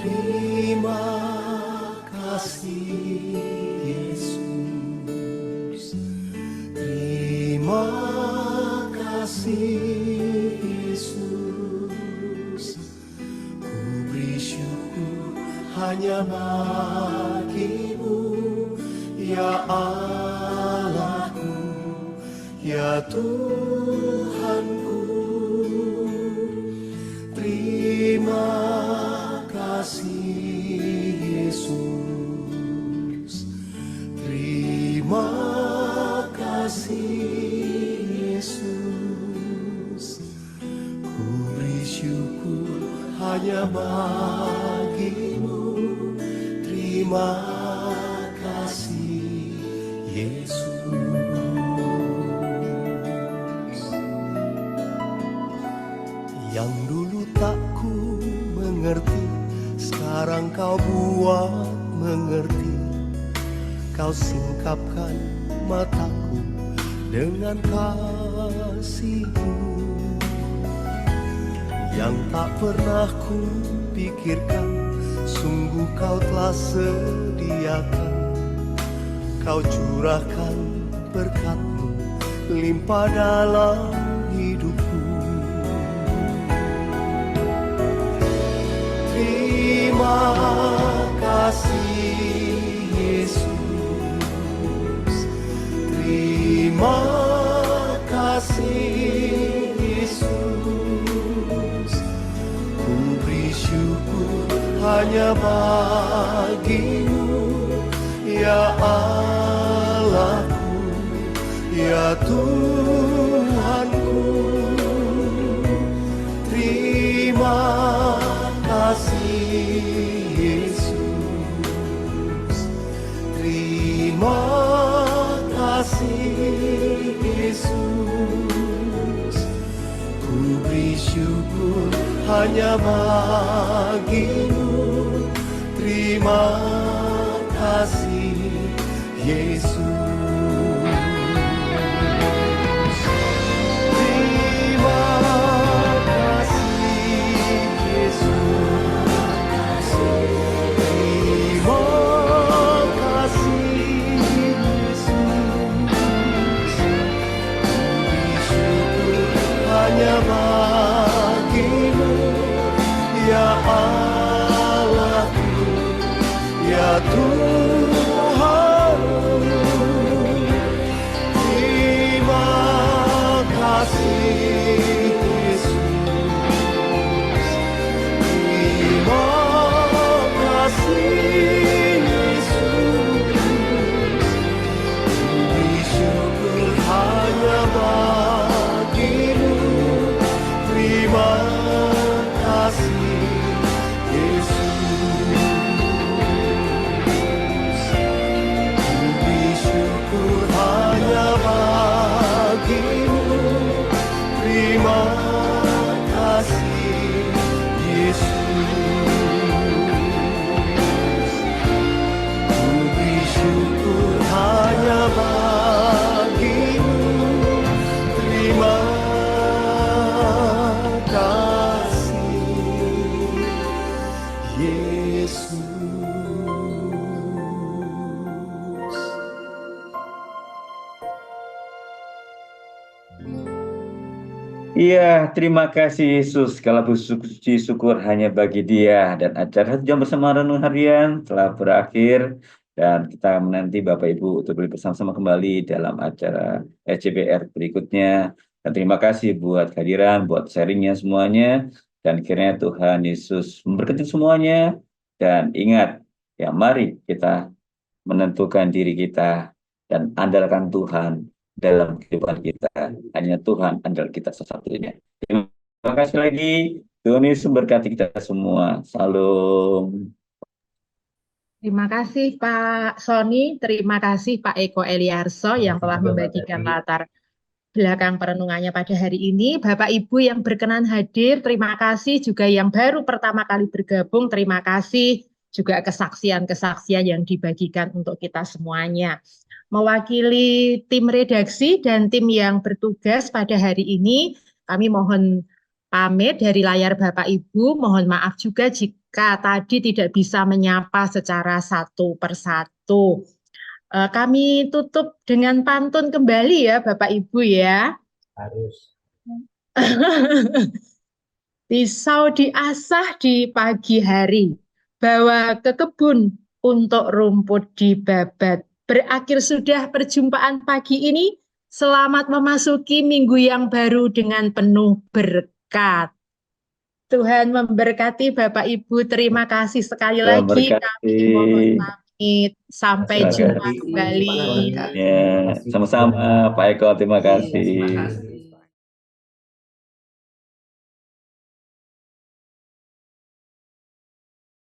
Terima kasih Yesus, terima kasih Yesus, ku beri syukur hanya bagi-Mu, ya Allahku, ya Tuhanku. Terima kasih Yesus, terima kasih Yesus, ku beri syukur hanya bagi-Mu. Terima kasih Yesus. Yang dulu tak ku mengerti, sekarang Kau buat mengerti. Kau singkapkan mataku dengan kasih-Mu. Yang tak pernah ku pikirkan, sungguh Kau telah sediakan. Kau curahkan berkat-Mu limpah dalam hidupku. Terima kasih Yesus, terima kasih Yesus, ku beri syukur hanya bagi-Mu, ya Allahku, ya Tuhanku. Terima kasih Yesus, terima kasih Yesus, ku beri syukur hanya bagi-Mu. Terima kasih Yesus. Hanya bagi-Mu, ya Allahku, ya Tuhanku. Terima kasih Yesus, terima kasih Yesus, ku beri syukur hanya bagi-Mu. Terima kasih Yesus, ku beri syukur hanya bagi-Mu. Terima kasih Yesus, ku beri syukur hanya bagi-Mu. Terima kasih Yesus. Iya, terima kasih Yesus. Segala puji syukur hanya bagi Dia, dan acara 1 jam bersama renung harian telah berakhir, dan kita menanti Bapak Ibu untuk bersama-sama kembali dalam acara ECBR berikutnya. Dan terima kasih buat kehadiran, buat sharingnya semuanya, dan kiranya Tuhan Yesus memberkati semuanya. Dan ingat, ya mari kita menentukan diri kita dan andalkan Tuhan dalam kehidupan kita. Hanya Tuhan andal kita satu-satunya. Terima kasih lagi. Tuhan Yesus memberkati kita semua. Salam. Terima kasih Pak Sony, terima kasih Pak Eko Eliarso yang telah membagikan latar belakang perenungannya pada hari ini. Bapak Ibu yang berkenan hadir, terima kasih. Juga yang baru pertama kali bergabung, terima kasih. Juga kesaksian-kesaksian yang dibagikan untuk kita semuanya. Mewakili tim redaksi dan tim yang bertugas pada hari ini, kami mohon pamit dari layar Bapak Ibu. Mohon maaf juga jika tadi tidak bisa menyapa secara satu persatu. Kami tutup dengan pantun kembali ya Bapak Ibu ya. Harus. Pisau diasah di pagi hari, bawa ke kebun untuk rumput dibabat. Berakhir sudah perjumpaan pagi ini. Selamat memasuki minggu yang baru dengan penuh berkat. Tuhan memberkati Bapak Ibu. Terima kasih sekali Tuhan lagi. berkati. Kami mohon pamit. Sampai Terima jumpa kasih. kembali. Ya, sama-sama Pak Eko, terima kasih. Terima kasih.